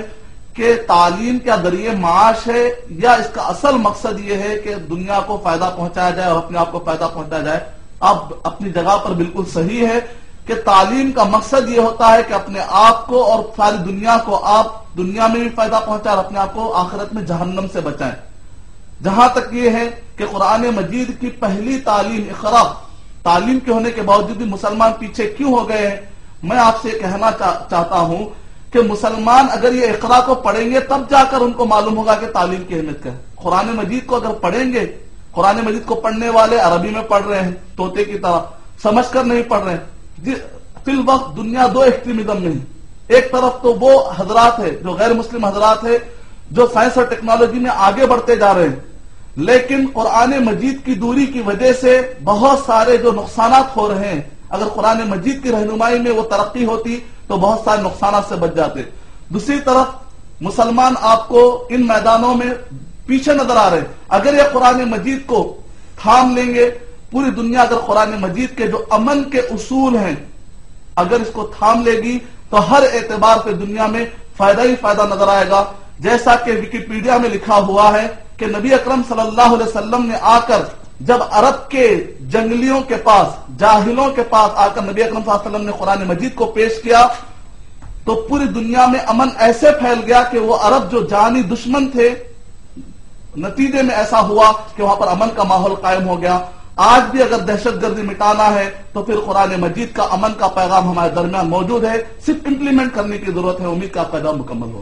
S1: کہ تعلیم کیا ذریعہ معاش ہے یا اس کا اصل مقصد یہ ہے کہ دنیا کو فائدہ پہنچایا جائے اور اپنے آپ کو فائدہ پہنچایا جائے؟ اب اپنی جگہ پر بالکل صحیح ہے کہ تعلیم کا مقصد یہ ہوتا ہے کہ اپنے آپ کو اور ساری دنیا کو آپ دنیا میں بھی فائدہ پہنچائیں اور اپنے آپ کو آخرت میں جہنم سے بچائیں۔ جہاں تک یہ ہے کہ قرآن مجید کی پہلی تعلیم اقرا، تعلیم کے ہونے کے باوجود بھی مسلمان پیچھے کیوں ہو گئے ہیں؟ میں آپ سے کہنا چاہتا ہوں کہ مسلمان اگر یہ اقرا کو پڑھیں گے تب جا کر ان کو معلوم ہوگا کہ تعلیم کی اہمیت کیا ہے۔ قرآن مجید کو اگر پڑھیں گے، قرآن مجید کو پڑھنے والے عربی میں پڑھ رہے ہیں طوطے کی طرح، سمجھ کر نہیں پڑھ رہے ہیں۔ فی الوقت دنیا 2 ایکسٹریمزم میں ہے۔ ایک طرف تو وہ حضرات ہے جو غیر مسلم حضرات ہے جو سائنس اور ٹیکنالوجی میں آگے بڑھتے جا رہے ہیں، لیکن قرآن مجید کی دوری کی وجہ سے بہت سارے جو نقصانات ہو رہے ہیں، اگر قرآن مجید کی رہنمائی میں وہ ترقی ہوتی تو بہت سارے نقصانات سے بچ جاتے۔ دوسری طرف مسلمان آپ کو ان میدانوں میں پیچھے نظر آ رہے ہیں۔ اگر یہ قرآن مجید کو تھام لیں گے، پوری دنیا اگر قرآن مجید کے جو امن کے اصول ہیں اگر اس کو تھام لے گی تو ہر اعتبار سے دنیا میں فائدہ ہی فائدہ نظر آئے گا۔ جیسا کہ ویکیپیڈیا میں لکھا ہوا ہے کہ نبی اکرم صلی اللہ علیہ وسلم نے آ کر جب عرب کے جنگلیوں کے پاس، جاہلوں کے پاس آ کر نبی اکرم صلی اللہ علیہ وسلم نے قرآن مجید کو پیش کیا تو پوری دنیا میں امن ایسے پھیل گیا کہ وہ عرب جو جانی دشمن تھے، نتیجے میں ایسا ہوا کہ وہاں پر امن کا ماحول قائم ہو گیا۔ آج بھی اگر دہشت گردی مٹانا ہے تو پھر قرآن مجید کا امن کا پیغام ہمارے درمیان موجود ہے، صرف امپلیمنٹ کرنے کی ضرورت ہے. امید کا پیغام مکمل ہو.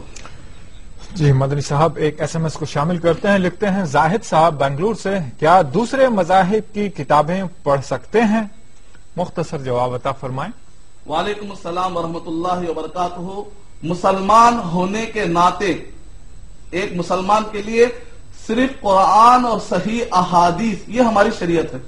S2: جی مدنی صاحب ایک ایس ایم ایس کو شامل کرتے ہیں. لکھتے ہیں زاہد صاحب بنگلور سے، کیا دوسرے مذاہب کی کتابیں پڑھ سکتے ہیں؟ مختصر جواب عطا فرمائیں.
S1: وعلیکم السلام ورحمۃ اللہ وبرکاتہ. مسلمان ہونے کے ناطے ایک مسلمان کے لیے صرف قرآن اور صحیح احادیث یہ ہماری شریعت ہے.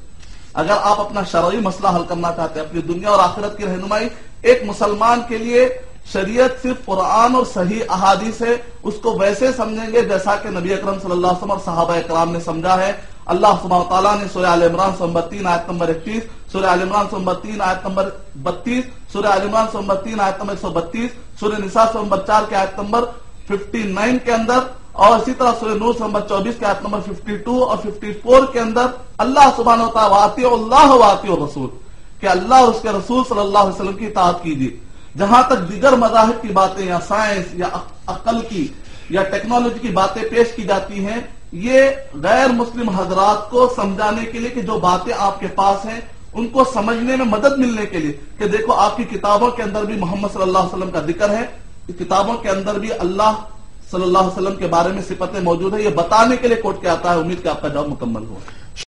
S1: اگر آپ اپنا شرعی مسئلہ حل کرنا چاہتے ہیں، اپنی دنیا اور آخرت کی رہنمائی، ایک مسلمان کے لیے شریعت صرف قرآن اور صحیح احادیث ہے. اس کو ویسے سمجھیں گے جیسا کہ نبی اکرم صلی اللہ علیہ وسلم اور صحابہ اکرام نے سمجھا ہے. اللہ سبحانہ و تعالیٰ نے سورہ آل عمران سورہ نمبر 3 آیت نمبر 31، سورہ آل عمران سورہ نمبر 3 آیت نمبر 32، سورہ آل عمران سورہ نمبر 3 آیت نمبر 132، سورہ نساء سورہ نمبر 4 کے آیت نمبر 59 کے اندر، اور اسی طرح سورہ نور سورہ نمبر 24 کے آیت نمبر 52 اور 54 کے اندر اللہ سبحانہ و تعالیٰ واطیعوا اللہ واطیعوا الرسول کہ اللہ اور اس کے رسول صلی اللہ علیہ وسلم کی اطاعت کیجیے. جہاں تک دیگر مذاہب کی باتیں یا سائنس یا عقل کی یا ٹیکنالوجی کی باتیں پیش کی جاتی ہیں، یہ غیر مسلم حضرات کو سمجھانے کے لیے کہ جو باتیں آپ کے پاس ہیں ان کو سمجھنے میں مدد ملنے کے لیے کہ دیکھو آپ کی کتابوں کے اندر بھی محمد صلی اللہ علیہ وسلم کا ذکر ہے، کتابوں کے اندر بھی اللہ صلی اللہ علیہ وسلم کے بارے میں صفتیں موجود ہیں، یہ بتانے کے لیے کوٹ کے آتا ہے. امید کہ آپ کا جواب مکمل ہو.